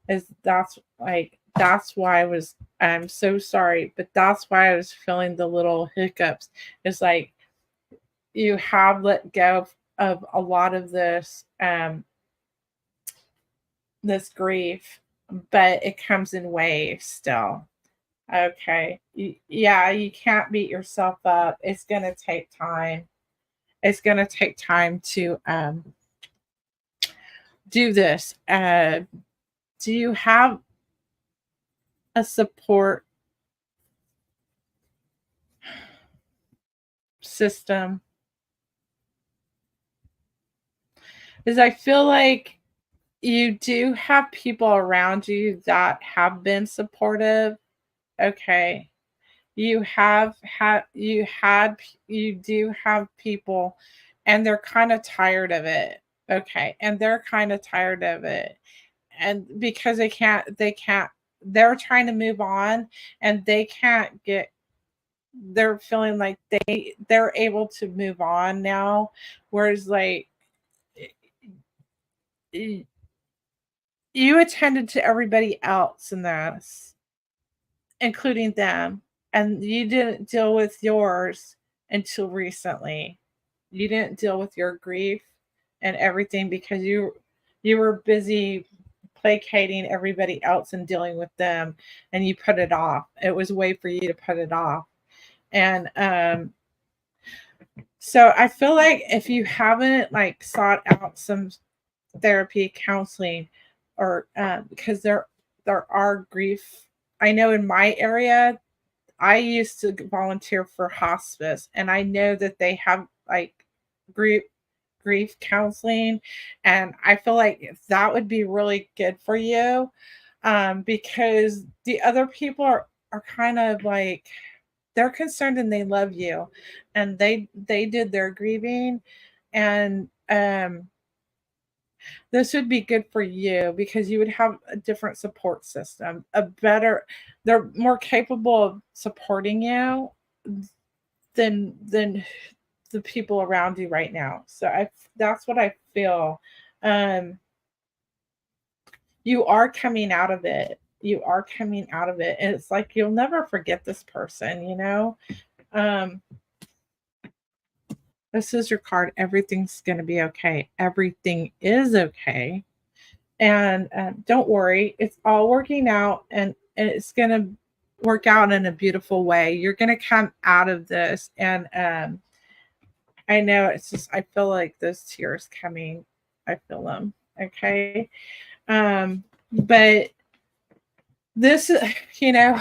Is that's like that's why I'm so sorry, but that's why I was feeling the little hiccups. It's like you have let go of a lot of this grief, but it comes in waves still. Okay. Yeah, you can't beat yourself up. It's going to take time. It's going to take time to do this. Do you have a support system? Because I feel like you do have people around you that have been supportive. Okay. You do have people, and they're kind of tired of it. Okay. And they're kind of tired of it. And because they're trying to move on, and they can't get they're feeling like they're able to move on now, whereas like y- you attended to everybody else in this, including them, and you didn't deal with yours until recently. You didn't deal with your grief and everything because you were busy placating everybody else and dealing with them, and you put it off. It was a way for you to put it off. And so I feel like if you haven't like sought out some therapy, counseling, or because there are grief. I know in my area, I used to volunteer for hospice, and I know that they have like grief counseling, and I feel like that would be really good for you, because the other people are kind of like they're concerned and they love you, and they did their grieving, and this would be good for you because you would have a different support system, a better they're more capable of supporting you than the people around you right now. So I that's what I feel. Um you are coming out of it. You are coming out of it. And it's like you'll never forget this person, you know? Um this is your card. Everything's going to be okay. Everything is okay. And don't worry, it's all working out, and it's going to work out in a beautiful way. You're going to come out of this, and I know it's just I feel like those tears coming. I feel them. Okay. But this you know,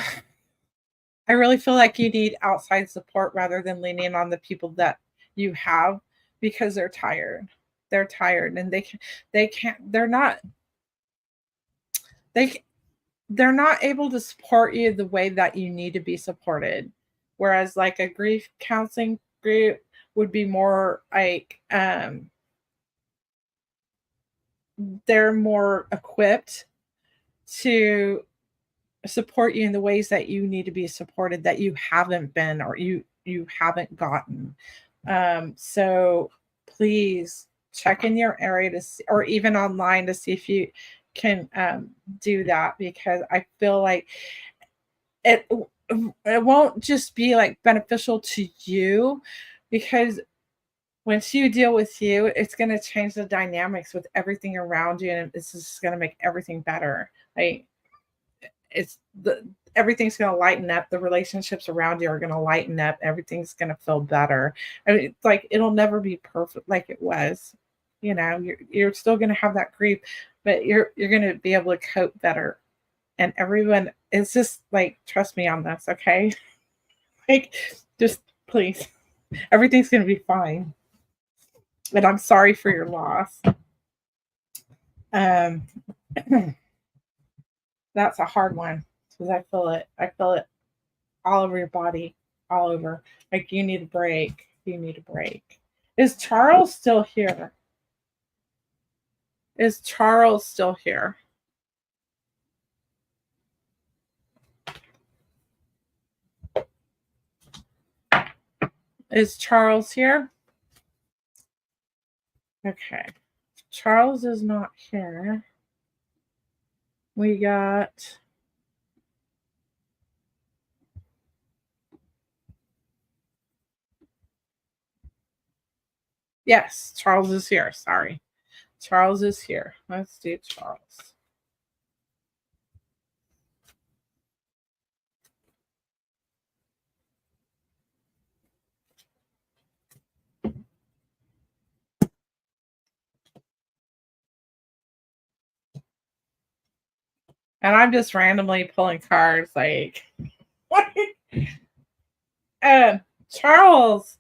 I really feel like you need outside support rather than leaning on the people that you have, because they're tired. They're tired, and they can't they they're not able to support you the way that you need to be supported. Whereas like a grief counseling group would be more like they're more equipped to support you in the ways that you need to be supported, that you haven't been, or you haven't gotten. So please check in your area to see, or even online to see if you can do that, because I feel like it it won't just be like beneficial to you, because once you deal with you, it's going to change the dynamics with everything around you, and it's just going to make everything better. Like it's the everything's going to lighten up. The relationships around you are going to lighten up. Everything's going to feel better. I mean, it's like it'll never be perfect like it was. You know, you're still going to have that grief, but you're going to be able to cope better. And everyone is just like, trust me on this, okay? Like, just please, everything's going to be fine. But I'm sorry for your loss. Um, that's a hard one because I feel it. I feel it all over your body, all over. Like you need a break. You need a break. Is Charles still here? Is Charles still here? Is Charles here? Okay. Charles is not here. We got yes, Charles is here. Sorry. Charles is here. Let's do Charles. And I'm just randomly pulling cards like Charles,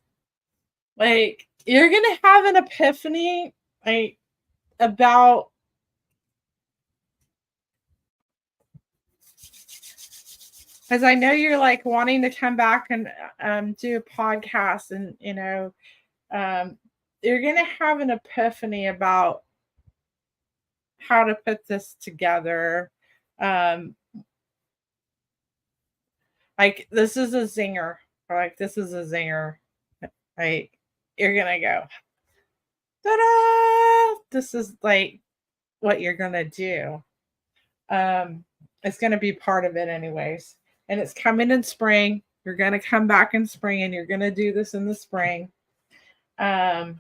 like you're gonna have an epiphany like about because I know you're like wanting to come back and do a podcast and you're gonna have an epiphany about how to put this together. Um, like this is a zinger. Like this is a zinger. Like you're gonna go, ta-da! This is like what you're gonna do. It's gonna be part of it anyways. And it's coming in spring. You're gonna come back in spring and you're gonna do this in the spring. But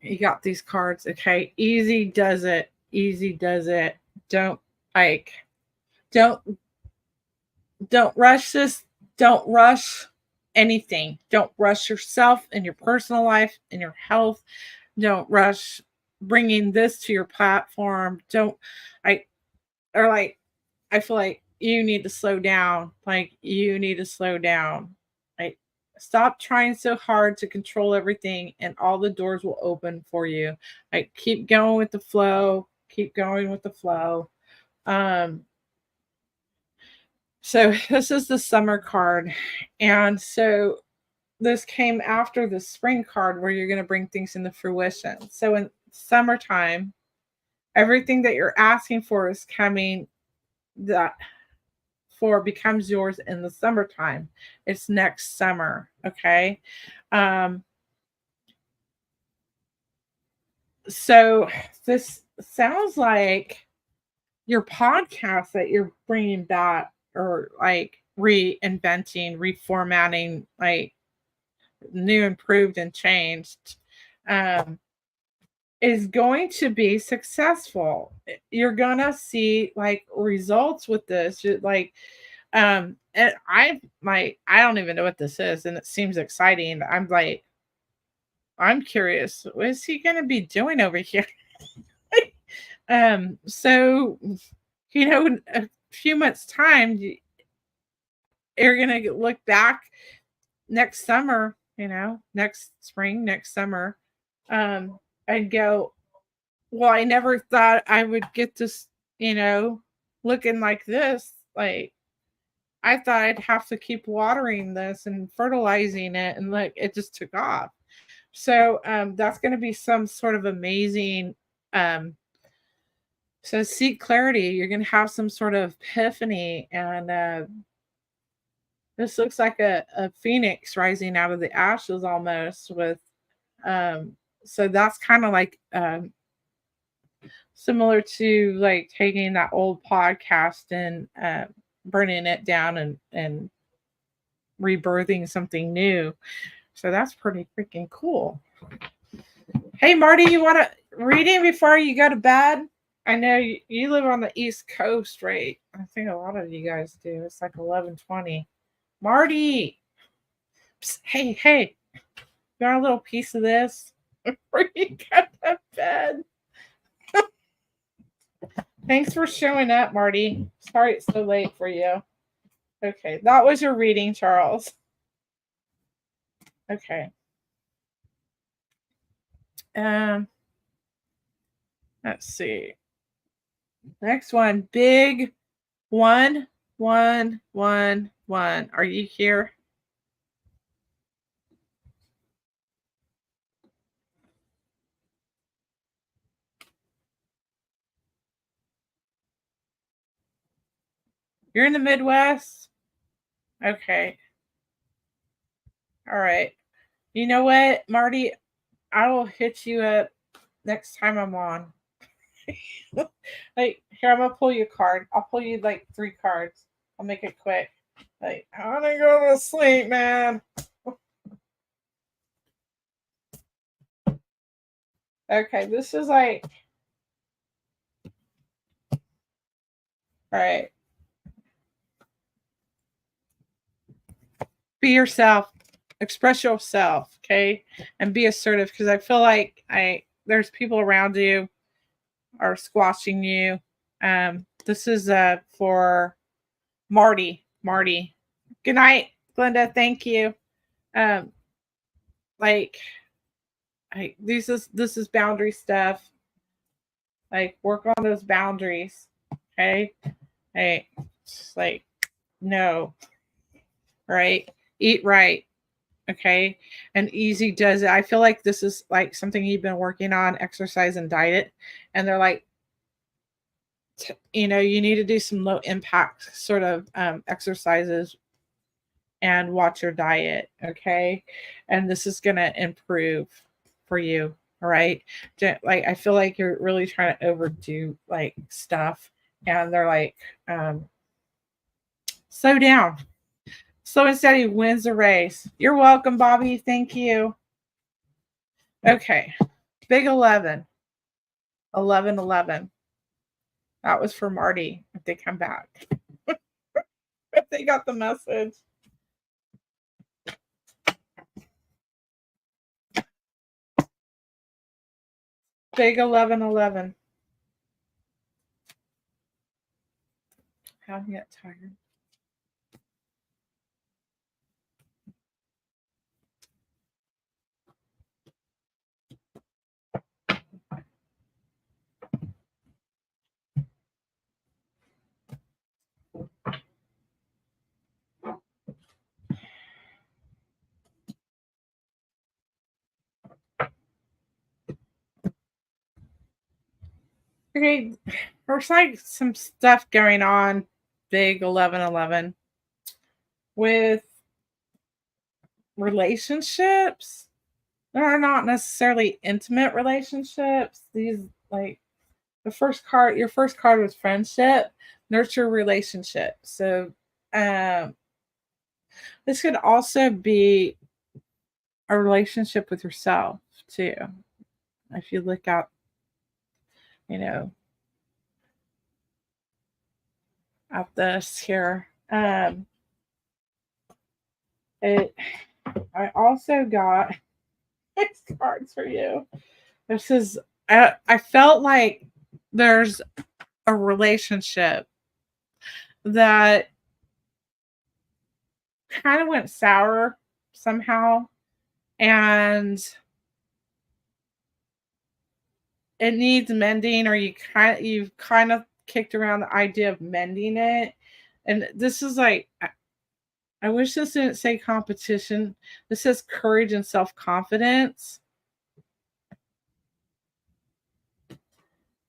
you got these cards, okay? Easy does it. Easy does it. Don't like don't rush this. Don't rush anything. Don't rush yourself in your personal life, in your health. Don't rush bringing this to your platform. Don't I or like I feel like you need to slow down. Like you need to slow down. Like stop trying so hard to control everything and all the doors will open for you. Like keep going with the flow. Keep going with the flow. So this is the summer card. And so this came after the spring card where you're going to bring things into fruition. So in summertime, everything that you're asking for is coming that for becomes yours in the summertime. It's next summer. Okay. So this sounds like your podcast that you're bringing back or like reinventing, reformatting, like new, improved, and changed, is going to be successful. You're gonna see like results with this. Like, and I don't even know what this is, and it seems exciting. I'm like, I'm curious. What is he gonna be doing over here? So in a few months' time, you're gonna look back next summer, next spring, next summer, and go, well, I never thought I would get this, looking like this. Like, I thought I'd have to keep watering this and fertilizing it, and like it just took off. So that's going to be some sort of amazing. So seek clarity. You're going to have some sort of epiphany, and this looks like a phoenix rising out of the ashes almost. With so that's kind of like similar to like taking that old podcast and burning it down and rebirthing something new. So that's pretty freaking cool. Hey Marty, you want to reading before you go to bed? I know you live on the East Coast, right? I think a lot of you guys do. It's like 11:20. Marty, psst, hey, got a little piece of this before you go to bed. Thanks for showing up, Marty. Sorry it's so late for you. Okay, that was your reading, Charles. Okay. Let's see. Next one, big 1-1-1-1. Are you here? You're in the Midwest? Okay. All right. You know what, Marty? I will hit you up next time I'm on. Like, here, I'm gonna pull you a card. I'll pull you like 3 cards. I'll make it quick. Like, I wanna go to sleep, man. Okay, this is like, all right. Be yourself, express yourself, okay, and be assertive, because I feel like there's people around you are squashing you. This is for Marty. Marty. Good night, Glenda. Thank you. Um, like this is boundary stuff. Like work on those boundaries. Okay. Hey, just like no. Right. Eat right. Okay. And easy does it. I feel like this is like something you've been working on, exercise and diet. And they're like, you know, you need to do some low impact sort of exercises and watch your diet. Okay. And this is going to improve for you. All right. Like, I feel like you're really trying to overdo like stuff. And they're like, slow down. Slow and steady wins the race. You're welcome, Bobby. Thank you. Okay. Big 11. 11, 11. That was for Marty if they come back. If they got the message. Big 11, 11. How do you get tired? Okay, there's like some stuff going on, big 11, 11, with relationships. They're not necessarily intimate relationships. These, like, the first card, your first card was friendship, nurture relationship. So, um, this could also be a relationship with yourself too. If you look out, you know, at this here. It I also got six cards for you. This is I felt like there's a relationship that kind of went sour somehow, and it needs mending, or you've kind of kicked around the idea of mending it. And this is like, I wish this didn't say competition. This says courage and self-confidence.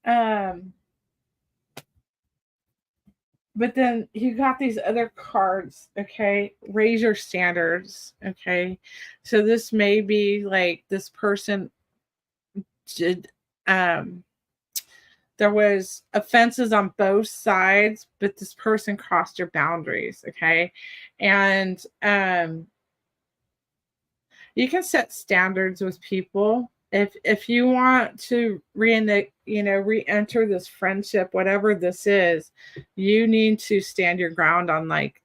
Um, but then you got these other cards. Okay, raise your standards. Okay, so this may be like this person did there was offenses on both sides, but this person crossed your boundaries. Okay, and you can set standards with people. If you want to re-enter this friendship, whatever this is, you need to stand your ground on like,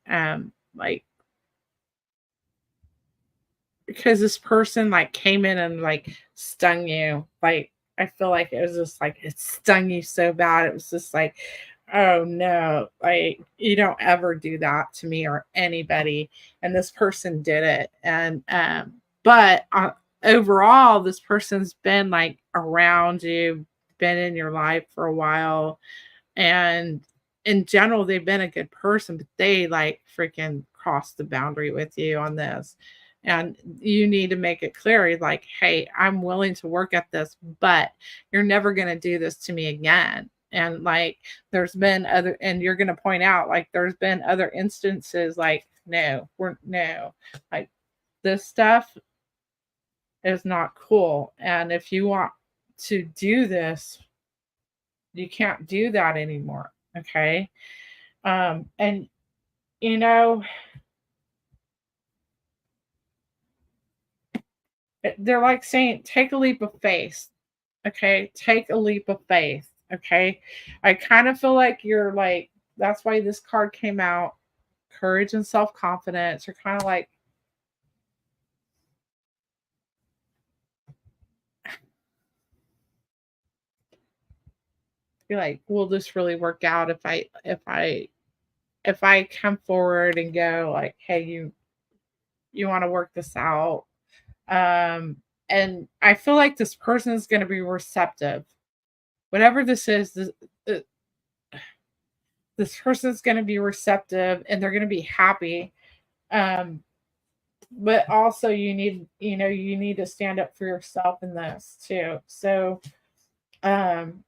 because this person like came in and like stung you. Like, I feel like it was just like it stung you so bad. It was just like, oh no, like you don't ever do that to me or anybody. And this person did it. And but overall, this person's been like around you, been in your life for a while, and in general, they've been a good person, but they like freaking crossed the boundary with you on this. And you need to make it clear, like, hey, I'm willing to work at this, but you're never going to do this to me again. And like, there's been other, and you're going to point out, like, there's been other instances, like, no, like, this stuff is not cool. And if you want to do this, you can't do that anymore. Okay. And you know, they're like saying, take a leap of faith. Okay. Take a leap of faith. Okay. I kind of feel like you're like, that's why this card came out. Courage and self confidence. You're kind of like, you're like, will this really work out if I come forward and go like, hey, you want to work this out? And I feel like this person is going to be receptive. Whatever this is, this person's going to be receptive and they're going to be happy. Um, but also you need to stand up for yourself in this too. So um,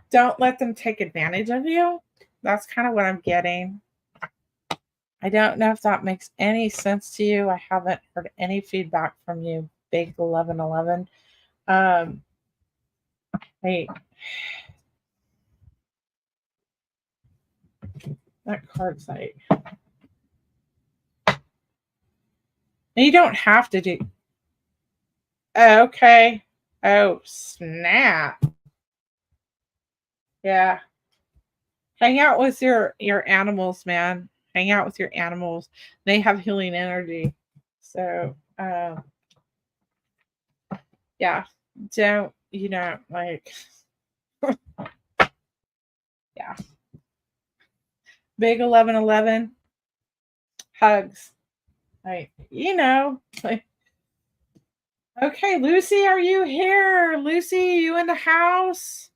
don't let them take advantage of you. That's kind of what I'm getting. I don't know if that makes any sense to you. I haven't heard any feedback from you, Big 1111. Hey, that card's like, and you don't have to do. Oh, okay. Oh, snap. Yeah. Hang out with your animals, man. Hang out with your animals. They have healing energy. So, yeah. Don't, like, yeah. Big 1111. Hugs. Like, like, okay, Lucy, are you here? Lucy, you in the house?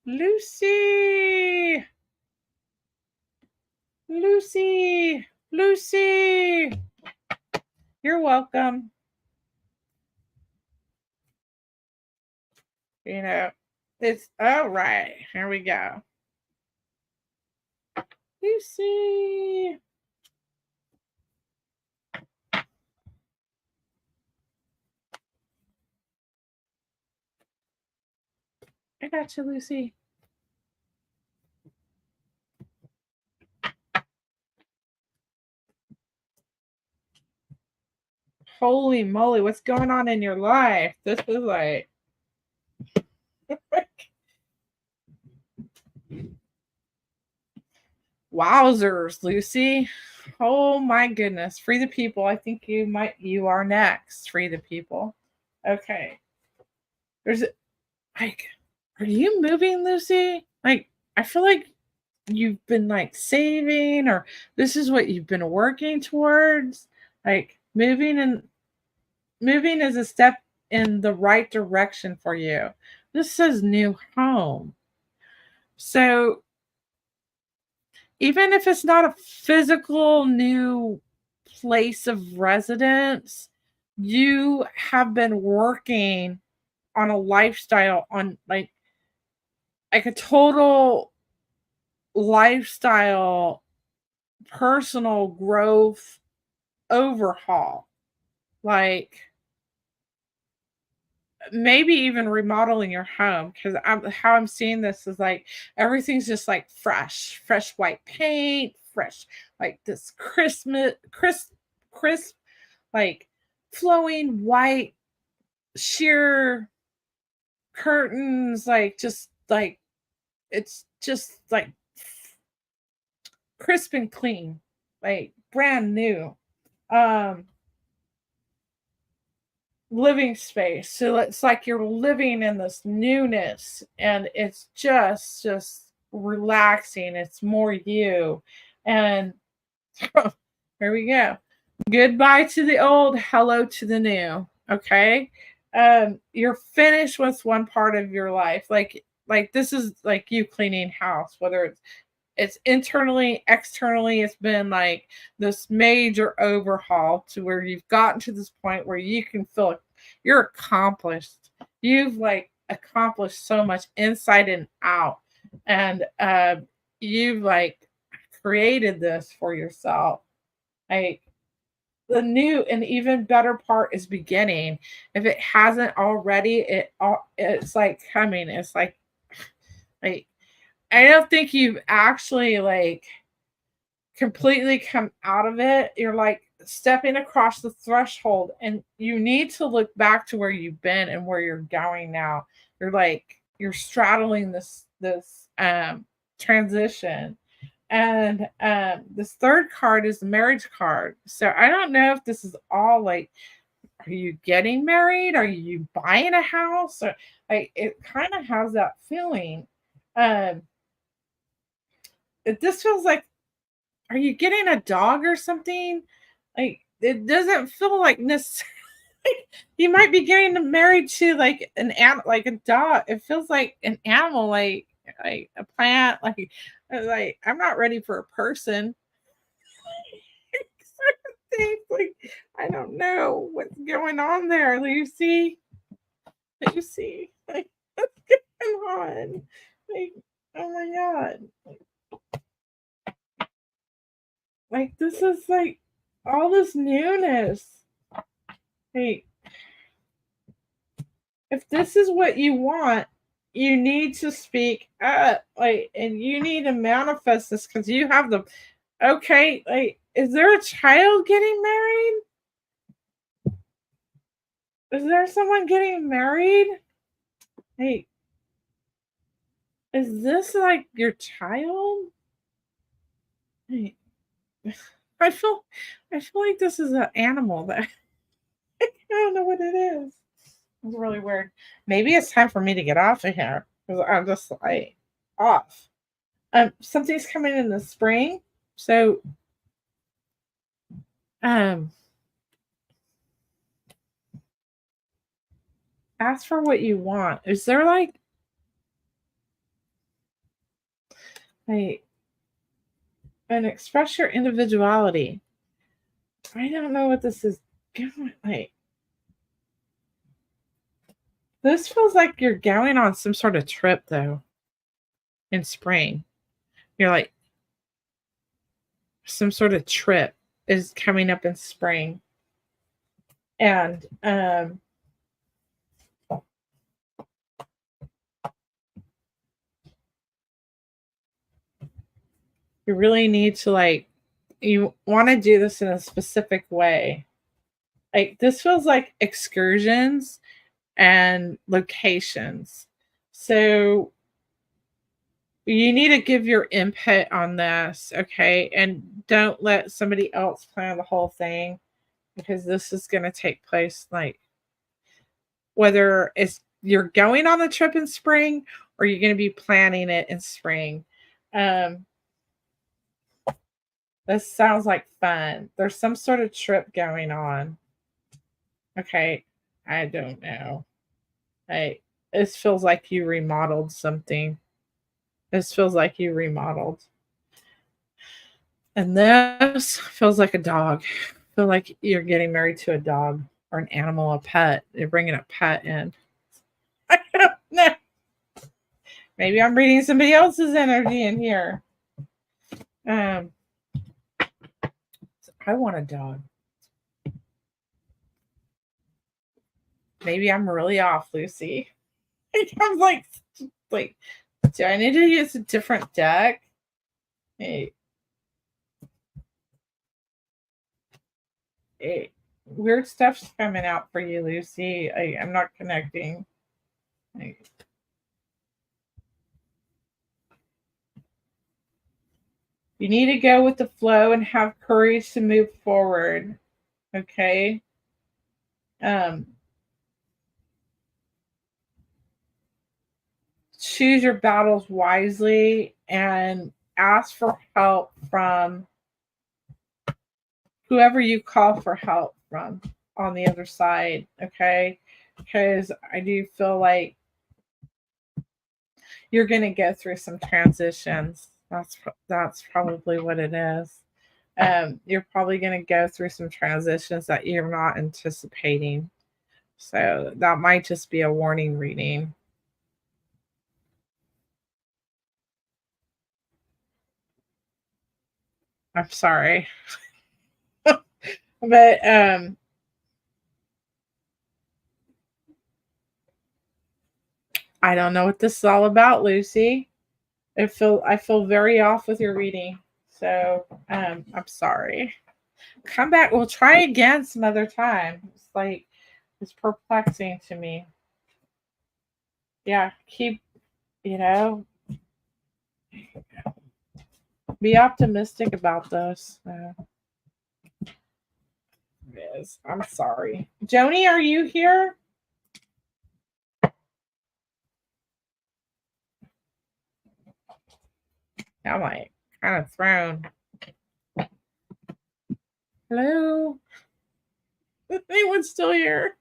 Lucy. Lucy. Lucy. You're welcome. It's all right. Here we go. Lucy. I got you, Lucy. Holy moly, what's going on in your life? This is like wowzers, Lucy. Oh my goodness. Free the people. I think you are next. Free the people. Okay. There's like, are you moving, Lucy? Like, I feel like you've been like saving, or this is what you've been working towards. Like moving is a step in the right direction for you. This says new home. So even if it's not a physical new place of residence, you have been working on a lifestyle, on like a total lifestyle personal growth overhaul. Like maybe even remodeling your home, because how I'm seeing this is like everything's just like fresh white paint, fresh, like this crisp, like flowing white sheer curtains, like just like it's just like crisp and clean, like brand new. Um Living space. So it's like you're living in this newness and it's just relaxing. It's more you. And here we go. Goodbye to the old, hello to the new. Okay. You're finished with one part of your life. Like this is like you cleaning house, whether it's internally, externally, it's been like this major overhaul to where you've gotten to this point where you can feel like you're accomplished. You've like accomplished so much inside and out. And you've like created this for yourself. Like the new and even better part is beginning. If it hasn't already, it's like coming. It's like I don't think you've actually like completely come out of it. You're like stepping across the threshold and you need to look back to where you've been and where you're going now. You're straddling this transition. And this third card is the marriage card. So I don't know if this is all like are you getting married? Are you buying a house? Or, like, it kind of has that feeling. Um, this feels like, are you getting a dog or something? Like, it doesn't feel like necessarily. You might be getting married to like like a dog. It feels like an animal, like a plant. Like I'm not ready for a person. Things like I don't know what's going on there, Lucy. Lucy, like what's going on? Like, oh my god, like this is like all this newness. Hey, if this is what you want, you need to speak up, like, and you need to manifest this because you have the okay. Like, is there a child getting married? Is there someone getting married? Hey, is this like your child? Hey, I feel, I feel like this is an animal that I don't know what it is. It's really weird. Maybe it's time for me to get off of here because I'm just like off. Something's coming in the spring, so um, ask for what you want. Is there like and express your individuality? I don't know what this is going like. This feels like you're going on some sort of trip though in spring. You're like some sort of trip is coming up in spring. And you really need to like you want to do this in a specific way. Like this feels like excursions and locations. So you need to give your input on this, okay? And don't let somebody else plan the whole thing because this is going to take place like whether it's you're going on the trip in spring or you're going to be planning it in spring. Um, this sounds like fun. There's some sort of trip going on. Okay, I don't know. Hey, this feels like you remodeled something. This feels like you remodeled. And this feels like a dog. I feel like you're getting married to a dog or an animal, a pet. You're bringing a pet in. I don't know. Maybe I'm reading somebody else's energy in here. Um, I want a dog. Maybe I'm really off, Lucy. I'm like, do I need to use a different deck? Hey, hey, weird stuff's coming out for you, Lucy. I'm not connecting. You need to go with the flow and have courage to move forward. Okay. Um, choose your battles wisely and ask for help from whoever you call for help from on the other side. Okay. Because I do feel like you're going to go through some transitions. That's probably what it is. You're probably going to go through some transitions that you're not anticipating. So that might just be a warning reading. I'm sorry. But I don't know what this is all about, Lucy. I feel very off with your reading. So I'm sorry. Come back. We'll try again some other time. It's perplexing to me. Yeah, keep you know be optimistic about this. it is. I'm sorry. Joni, are you here? I'm like kind of thrown. Hello? Is anyone still here?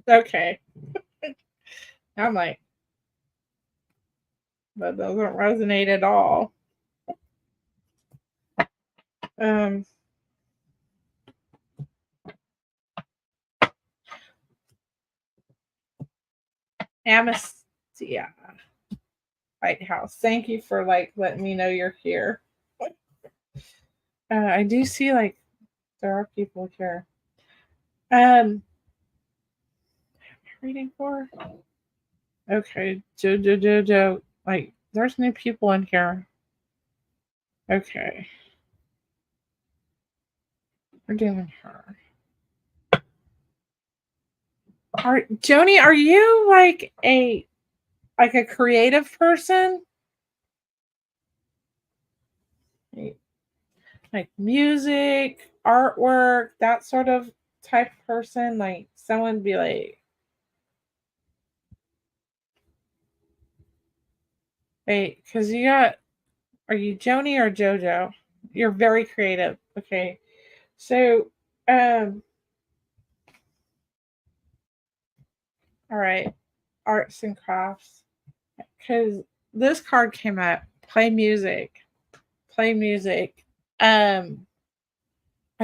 Okay. I'm like, that doesn't resonate at all. Amistia White House. Thank you for like letting me know you're here. I do see like there are people here. Reading for? Okay, Jojo. Like, there's new people in here. Okay. We're doing her. Joni, are you like a creative person? Like music, artwork, that sort of type of person? Like someone be like, wait, because are you Joni or Jojo? You're very creative. Okay. So, all right, arts and crafts. Because this card came up, play music. I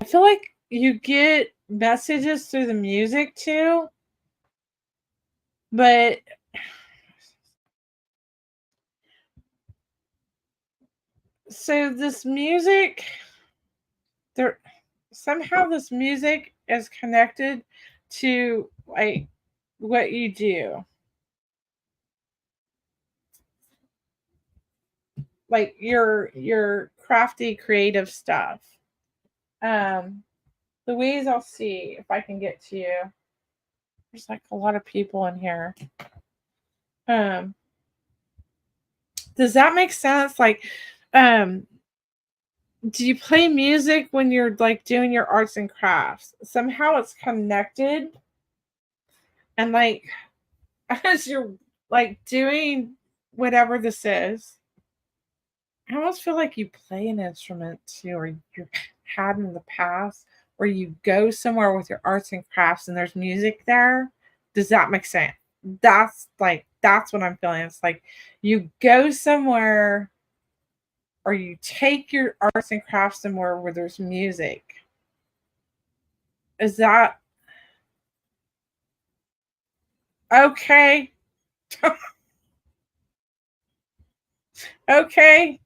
feel like you get messages through the music too, but so this music, there somehow this music is connected to like what you do, like your crafty creative stuff. Louise, I'll see if I can get to you. There's like a lot of people in here. Does that make sense? Like, do you play music when you're like doing your arts and crafts? Somehow it's connected, and like as you're like doing whatever this is, I almost feel like you play an instrument too, or you had in the past, or you go somewhere with your arts and crafts and there's music there. Does that make sense? That's what I'm feeling. It's like you go somewhere or you take your arts and crafts somewhere where there's music. Is that okay? Okay.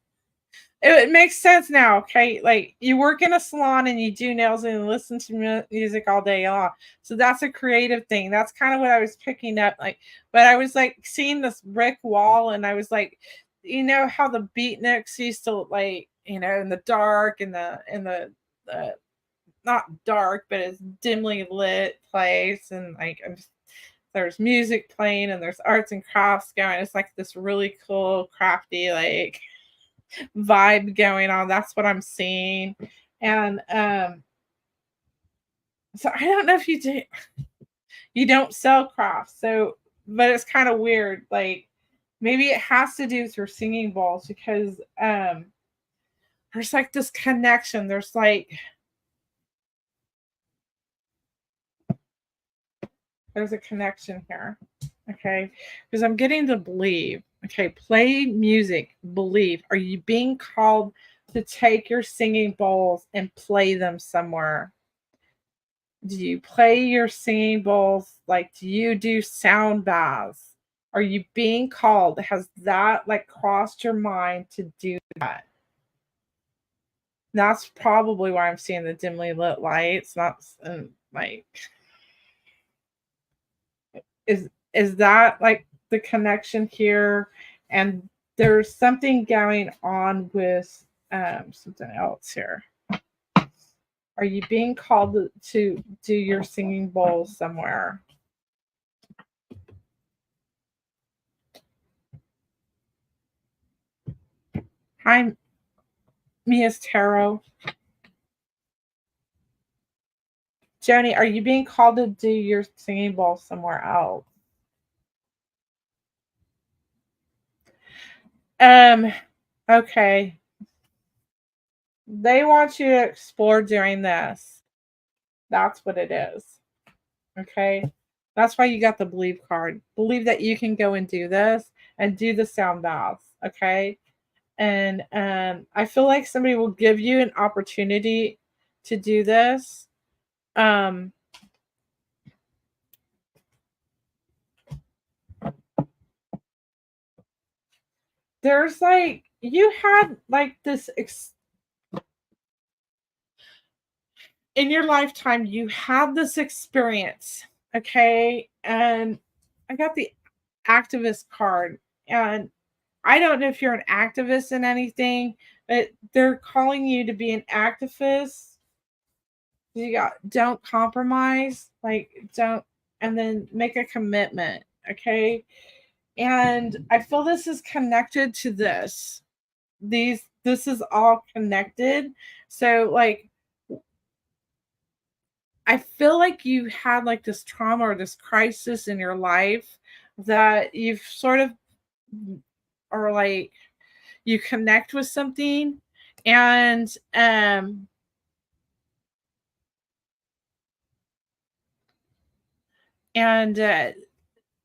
It makes sense now. Okay. Like you work in a salon and you do nails and listen to music all day long. So that's a creative thing. That's kind of what I was picking up. Like, but I was like seeing this brick wall and I was like, you know how the beatniks used to like, in the dark and the not dark, but it's dimly lit place, and like there's music playing and there's arts and crafts going. It's like this really cool, crafty, like vibe going on. That's what I'm seeing. And so I don't know if you don't sell crafts, so but it's kind of weird. Like maybe it has to do with your singing bowls because there's like this connection. There's a connection here. Okay. Because I'm getting to believe. Okay. Play music. Believe. Are you being called to take your singing bowls and play them somewhere? Do you play your singing bowls? Like, do you do sound baths? Are you being called? Has that like crossed your mind to do that? That's probably why I'm seeing the dimly lit lights. Not like is that like the connection here? And there's something going on with something else here. Are you being called to do your singing bowl somewhere? Hi, Mia's Tarot. Joni, are you being called to do your singing bowl somewhere else? Okay. They want you to explore doing this. That's what it is. Okay. That's why you got the believe card. Believe that you can go and do this and do the sound baths. Okay. And I feel like somebody will give you an opportunity to do this. There's like you had like this in your lifetime, you had this experience, okay? And I got the activist card, and I don't know if you're an activist in anything, but they're calling you to be an activist. You got don't compromise, like don't, and then make a commitment, okay? And I feel this is connected to this. This is all connected. So like I feel like you had like this trauma or this crisis in your life that you've sort of or like you connect with something and and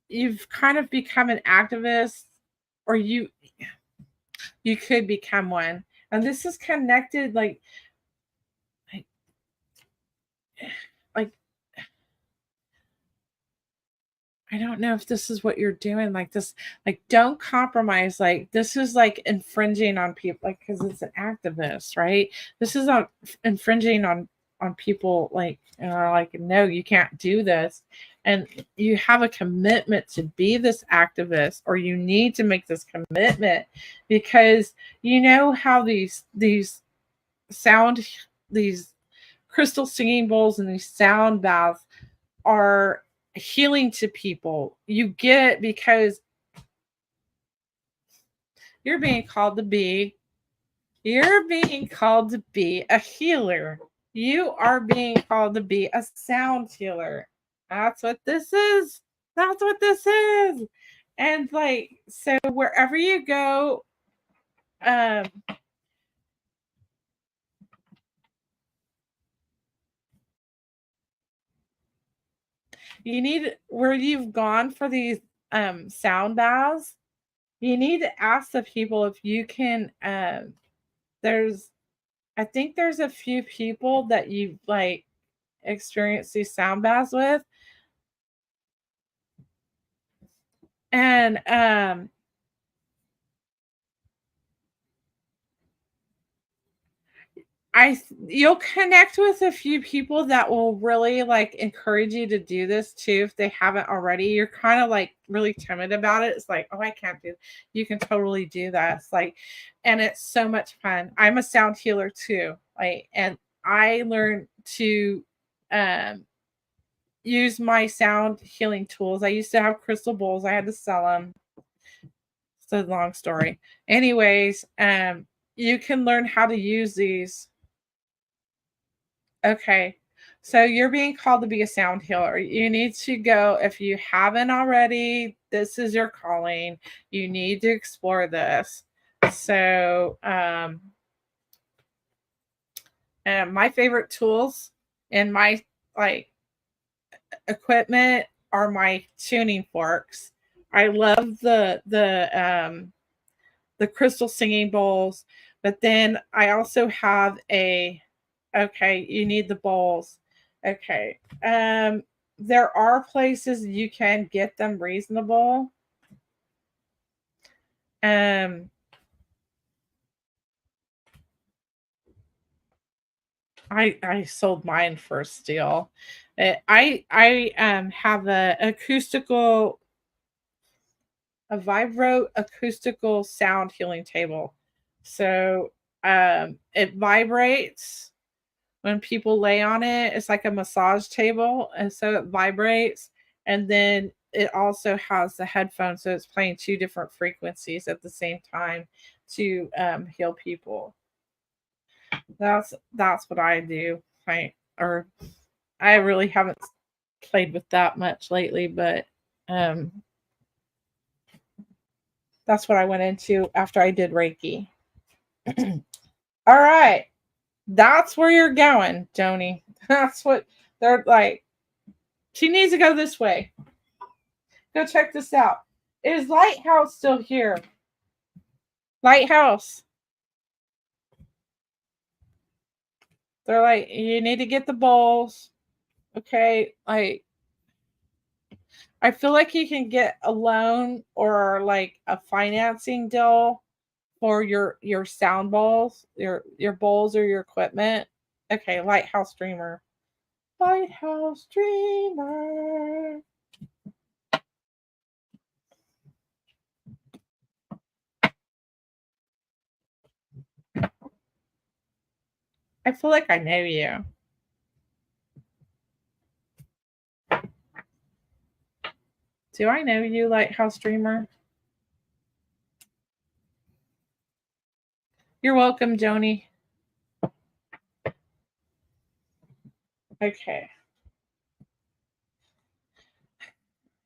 you've kind of become an activist or you could become one. And this is connected like like I don't know if this is what you're doing, like this, like don't compromise. Like this is like infringing on people, like because it's an activist, right? This is not infringing on people, like no, you can't do this, and you have a commitment to be this activist, or you need to make this commitment because you know how sound these crystal singing bowls and these sound baths are healing to people. You get it because you're being called to be you're being called to be a healer. You are being called to be a sound healer. That's what this is. That's what this is. And like so wherever you go, um you need where you've gone for these sound baths, you need to ask the people if you can there's I think there's a few people that you've like experienced these sound baths with. And you'll connect with a few people that will really like encourage you to do this too if they haven't already. You're kind of like really timid about it. It's like, oh, I can't do. You can totally do this. Like, and it's so much fun. I'm a sound healer too. Like, and I learned to um use my sound healing tools. I used to have crystal bowls. I had to sell them. It's a long story. Anyways, you can learn how to use these. Okay. So you're being called to be a sound healer. You need to go if you haven't already. This is your calling. You need to explore this. So, and my favorite tools and my like equipment are my tuning forks. I love the crystal singing bowls, but then I also have a okay, you need the bowls. Okay. There are places you can get them reasonable. Um I sold mine for a steal. I have a vibro acoustical sound healing table. So it vibrates when people lay on it. It's like a massage table, and so it vibrates. And then it also has the headphones, so it's playing two different frequencies at the same time to heal people. That's what I do. I really haven't played with that much lately, but that's what I went into after I did Reiki. All right. That's where you're going, Joni. That's what they're like. She needs to go this way. Go check this out. Is Lighthouse still here? Lighthouse. They're like, you need to get the bowls. Okay. Like, I feel like you can get a loan or like a financing deal for your sound bowls, your bowls or your equipment. Okay, Lighthouse Dreamer. Lighthouse Dreamer. I feel like I know you. Do I know you, Lighthouse Dreamer? You're welcome, Joni. Okay.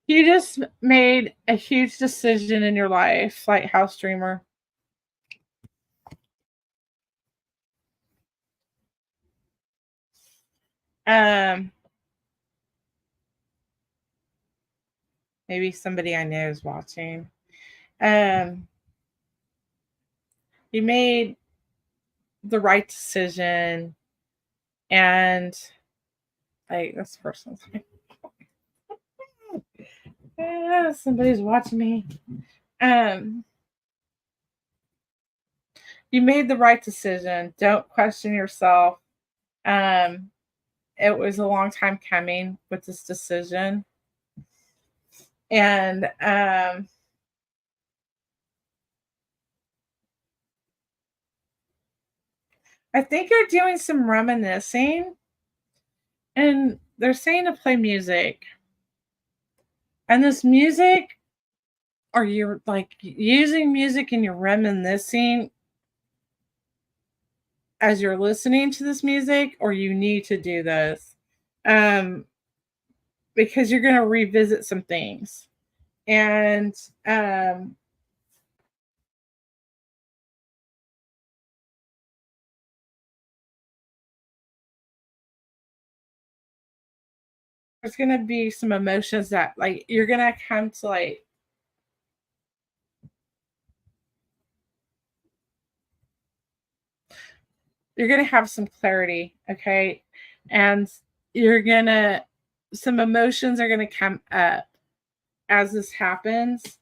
You just made a huge decision in your life, Lighthouse Dreamer. Maybe somebody I know is watching. You made the right decision, and like this person's like, somebody's watching me. You made the right decision. Don't question yourself. It was a long time coming with this decision, and I think you're doing some reminiscing, and they're saying to play music. And this music, are you like using music and you're reminiscing as you're listening to this music, or you need to do this? Because you're going to revisit some things. And there's going to be some emotions that like you're going to come to like you're going to have some clarity, okay? And you're going to some emotions are going to come up as this happens.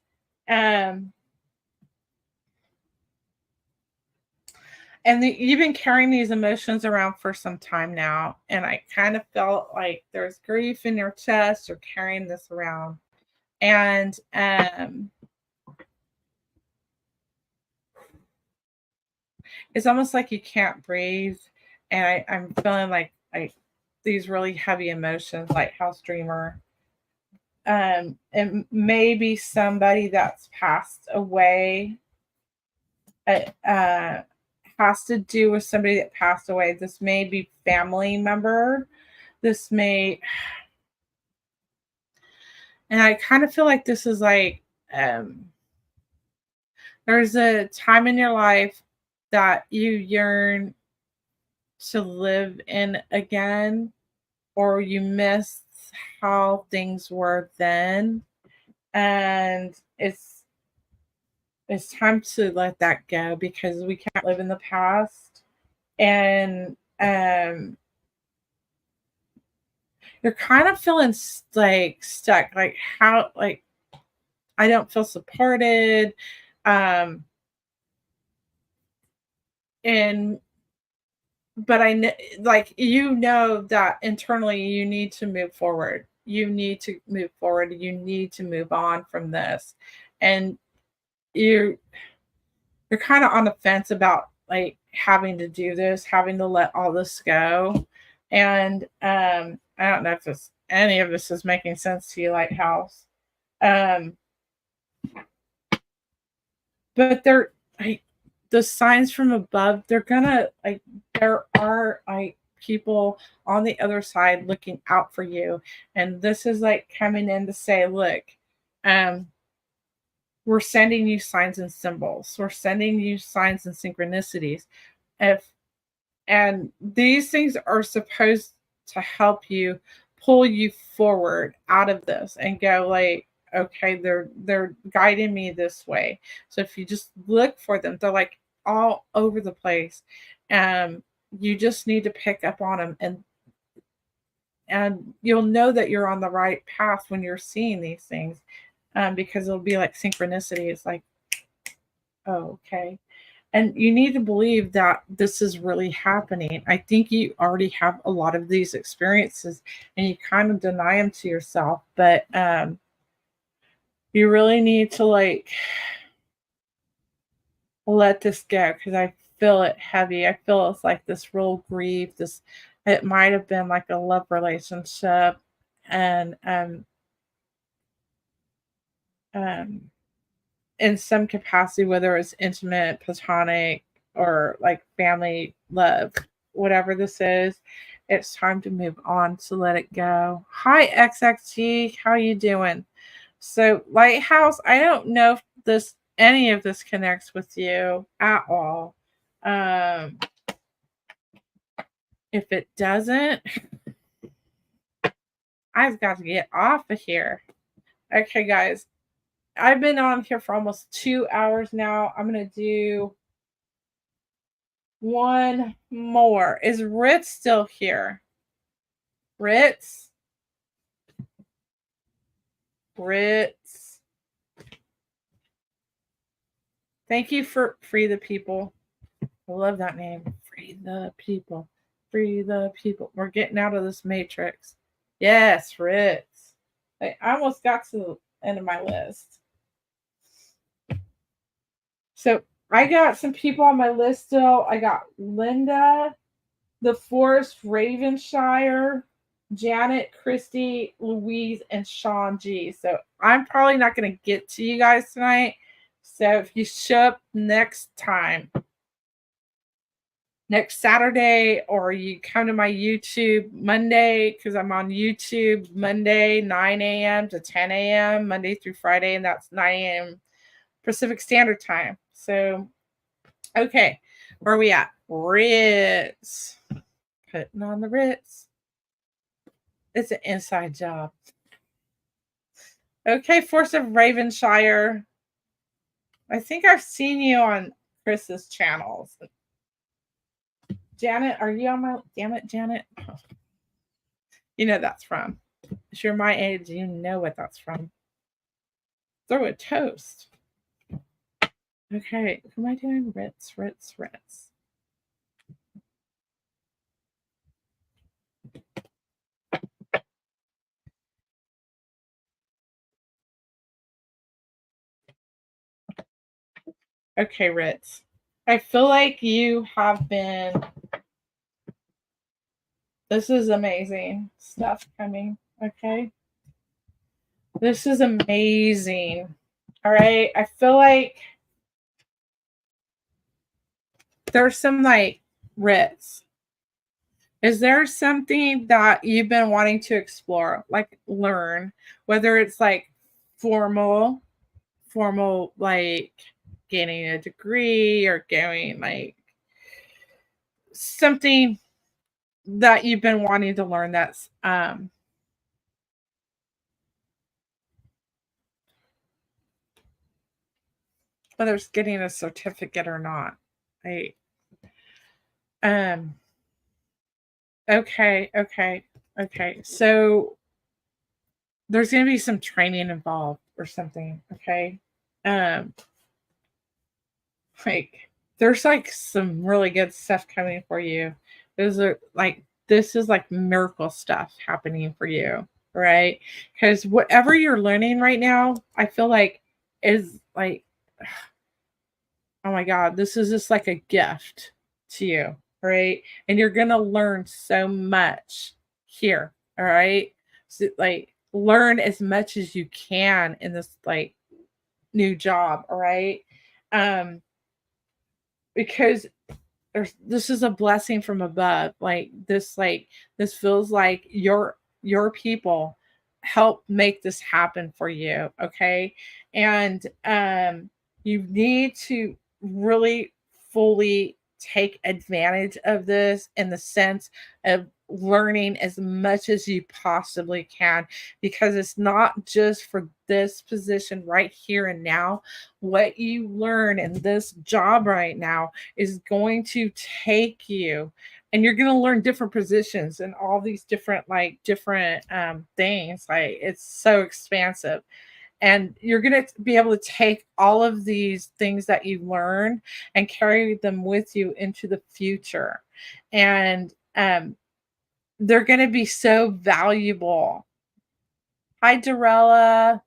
And you've been carrying these emotions around for some time now, and I kind of felt like there's grief in your chest. You're carrying this around, and it's almost like you can't breathe. And I'm feeling like these really heavy emotions, like House Dreamer. And maybe somebody that's passed away. Has to do with somebody that passed away. This may be family member. This may, and I kind of feel like this is like there's a time in your life that you yearn to live in again, or you miss how things were then, and it's time to let that go because we can't live in the past. And you're kind of feeling like stuck, like how, like I don't feel supported, and but like that internally you need to move forward. You need to move forward. You need to move on from this, and you're kind of on the fence about like having to do this, having to let all this go. And I don't know if any of this is making sense to you, Lighthouse. But they're the signs from above, they're gonna like, there are like people on the other side looking out for you, and this is like coming in to say, look, um we're sending you signs and symbols, we're sending you signs and synchronicities. If And these things are supposed to help you, pull you forward out of this and go like, okay, they're guiding me this way. So if you just look for them, they're like all over the place. um you just need to pick up on them, and you'll know that you're on the right path when you're seeing these things, because it'll be like synchronicity. It's like, oh, okay. And you need to believe that this is really happening. I think you already have a lot of these experiences and you kind of deny them to yourself, but you really need to like let this go, because I feel it heavy. I feel it's like this real grief. This, it might have been like a love relationship, and um in some capacity, whether it's intimate, platonic, or like family love, whatever this is, it's time to move on, to let it go. Hi XXG, how you doing? So Lighthouse, I don't know if this any of this connects with you at all. Um, if it doesn't, I've got to get off of here. Okay, guys, I've been on here for almost 2 hours now. I'm gonna do one more. Is Ritz still here? Ritz? Ritz. Thank you for Free the People. I love that name. Free the People. Free the People. We're getting out of this matrix. Yes, Ritz. I almost got to the end of my list. So I got some people on my list still. I got Linda, the Forest Ravenshire, Janet, Christy, Louise, and Sean G. So I'm probably not going to get to you guys tonight. So if you show up next time, next Saturday, or you come to my YouTube Monday, because I'm on YouTube Monday, 9 a.m. to 10 a.m., Monday through Friday, and that's 9 a.m. Pacific Standard Time. So, okay, where are we at? Ritz. Putting on the Ritz. It's an inside job. Okay, Force of Ravenshire. I think I've seen you on Chris's channels. Janet, are you on my... Damn it, Janet. You know that's from. If you're my age, you know what that's from. Throw a toast. Okay, who am I doing? Ritz. Okay, Ritz. I feel like you have been... This is amazing stuff coming. Okay. This is amazing. All right. I feel like there's some like Ritz. Is there something that you've been wanting to explore, like learn, whether it's like formal, like getting a degree or going like something that you've been wanting to learn that's whether it's getting a certificate or not. Right. Um okay. So there's gonna be some training involved or something, okay? Um like there's like some really good stuff coming for you. Those are like this is like miracle stuff happening for you, right? Because whatever you're learning right now, I feel like is like, oh my God, this is just like a gift to you, right? And you're gonna learn so much here, all right? So like learn as much as you can in this like new job, all right? Um because this is a blessing from above. This feels like your people help make this happen for you. Okay. And you need to really fully take advantage of this in the sense of learning as much as you possibly can, because it's not just for this position right here and now. What you learn in this job right now is going to take you, and you're going to learn different positions and all these different things. Like, it's so expansive, and you're going to be able to take all of these things that you learn and carry them with you into the future. And they're going to be so valuable. Hi, Dorella.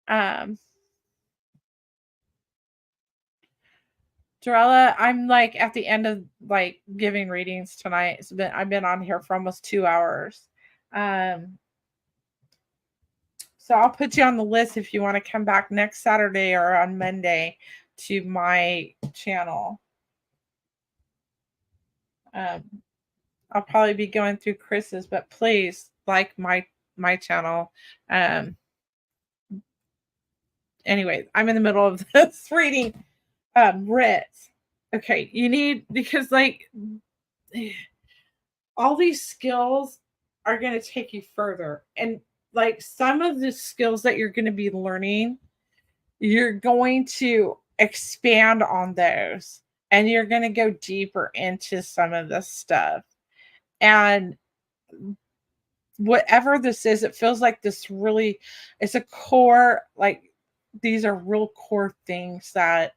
um Dorella, I'm like at the end of like giving readings tonight. I've been on here for almost 2 hours. Um, so I'll put you on the list if you want to come back next Saturday or on Monday to my channel. Um, I'll probably be going through Chris's, but please like my channel. Um, anyway, I'm in the middle of this reading. Ritz. Okay, you need, because like all these skills are going to take you further. And like some of the skills that you're going to be learning, you're going to expand on those, and you're going to go deeper into some of this stuff. And whatever this is, it feels like this really, it's a core, like these are real core things that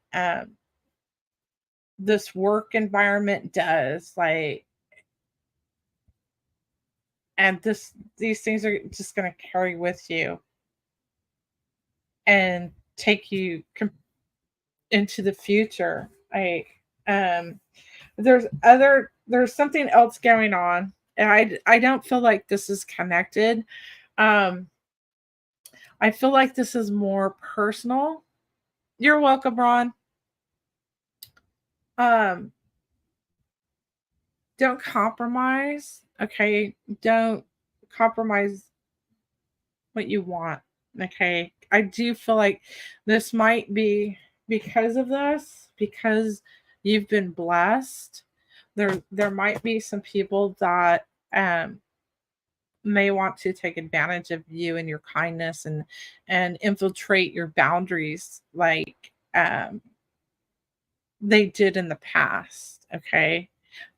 this work environment does. Like, and these things are just going to carry with you and take you into the future. Like, um there's something else going on, and I don't feel like this is connected. um I feel like this is more personal. You're welcome, Ron. um don't compromise. Okay, don't compromise what you want. Okay, I do feel like this might be because of this, because you've been blessed. There might be some people that may want to take advantage of you and your kindness, and infiltrate your boundaries like they did in the past. Okay,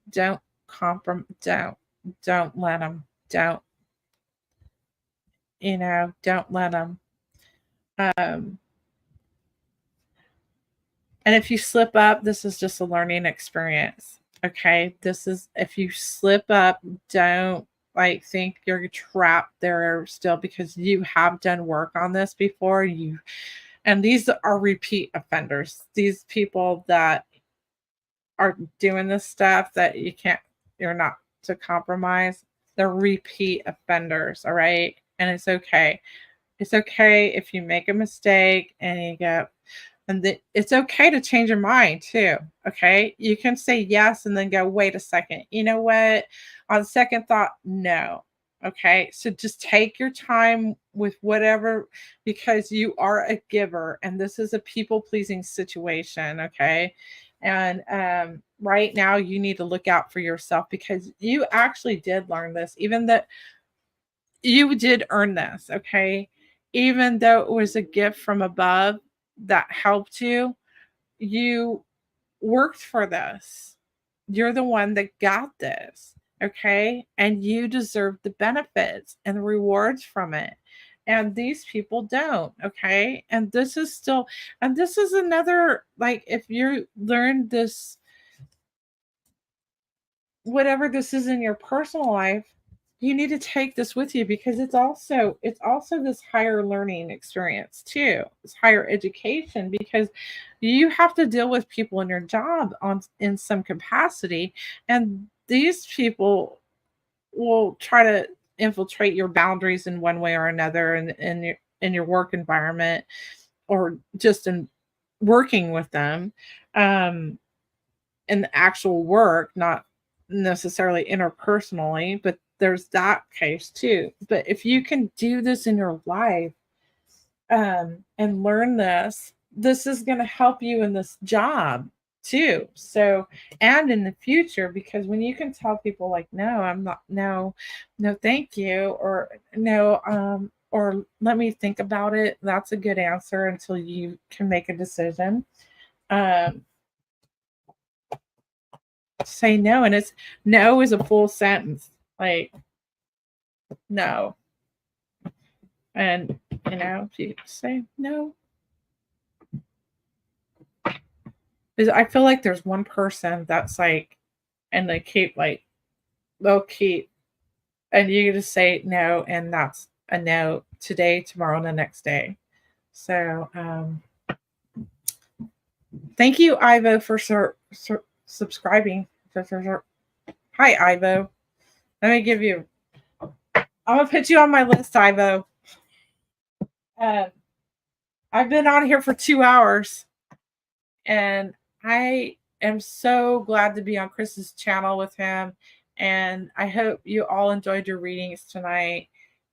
don't don't let them. Don't let them. um And if you slip up, this is just a learning experience. Okay. This is, if you slip up, don't like think you're trapped there still, because you have done work on this before. And these are repeat offenders. These people that are doing this stuff that you're not to compromise. They're repeat offenders. All right. And it's okay. It's okay if you make a mistake and you go, it's okay to change your mind too. Okay. You can say yes and then go, wait a second. You know what? On second thought, no. Okay. So just take your time with whatever, because you are a giver and this is a people pleasing situation. Okay. And right now, you need to look out for yourself, because you actually did learn this, even that you did earn this. Okay. Even though it was a gift from above that helped you, you worked for this. You're the one that got this. Okay. And you deserve the benefits and the rewards from it. And these people don't. Okay. And this is another, like, if you learn this, whatever this is in your personal life, you need to take this with you, because it's also this higher learning experience too. It's higher education, because you have to deal with people in your job on in some capacity, and these people will try to infiltrate your boundaries in one way or another, in your work environment, or just in working with them. um in the actual work, not necessarily interpersonally, but there's that case too. But if you can do this in your life, and learn this, this is going to help you in this job too. So, and in the future, because when you can tell people like, no, I'm not, no, thank you, or let me think about it, that's a good answer until you can make a decision. Um, say no, and it's no is a full sentence, like no, and if you say no, I feel like there's one person that's like, and they'll keep, and you just say no, and that's a no today, tomorrow, and the next day. So, thank you, Ivo, for subscribing. Hi, Ivo. Let me give you, I'm going to put you on my list, Ivo. I've been on here for 2 hours, and I am so glad to be on Chris's channel with him. And I hope you all enjoyed your readings tonight,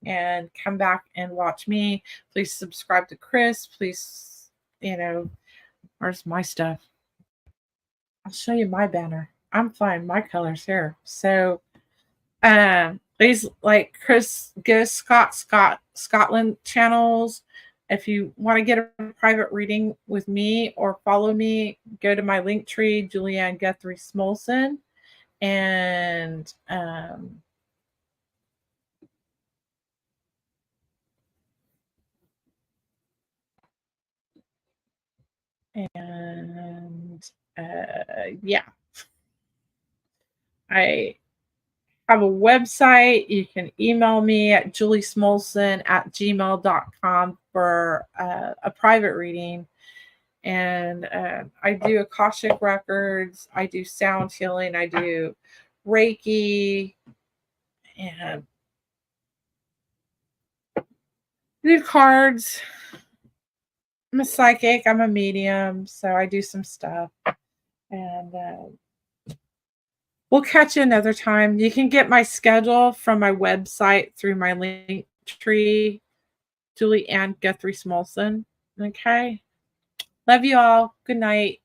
and come back and watch me. Please subscribe to Chris. Please, where's my stuff? I'll show you my banner. I'm fine. My color's here. So, please like Chris Scotland channels. If you want to get a private reading with me or follow me, go to my link tree, Guthrie Smulson, and yeah, I have a website. You can email me at juliesmulson@gmail.com for a private reading. And I do Akashic records, I do sound healing, I do Reiki, and I do cards. I'm a psychic, I'm a medium, so I do some stuff. And we'll catch you another time. You can get my schedule from my website through my link tree, JulieAnnFun. Okay. Love you all. Good night.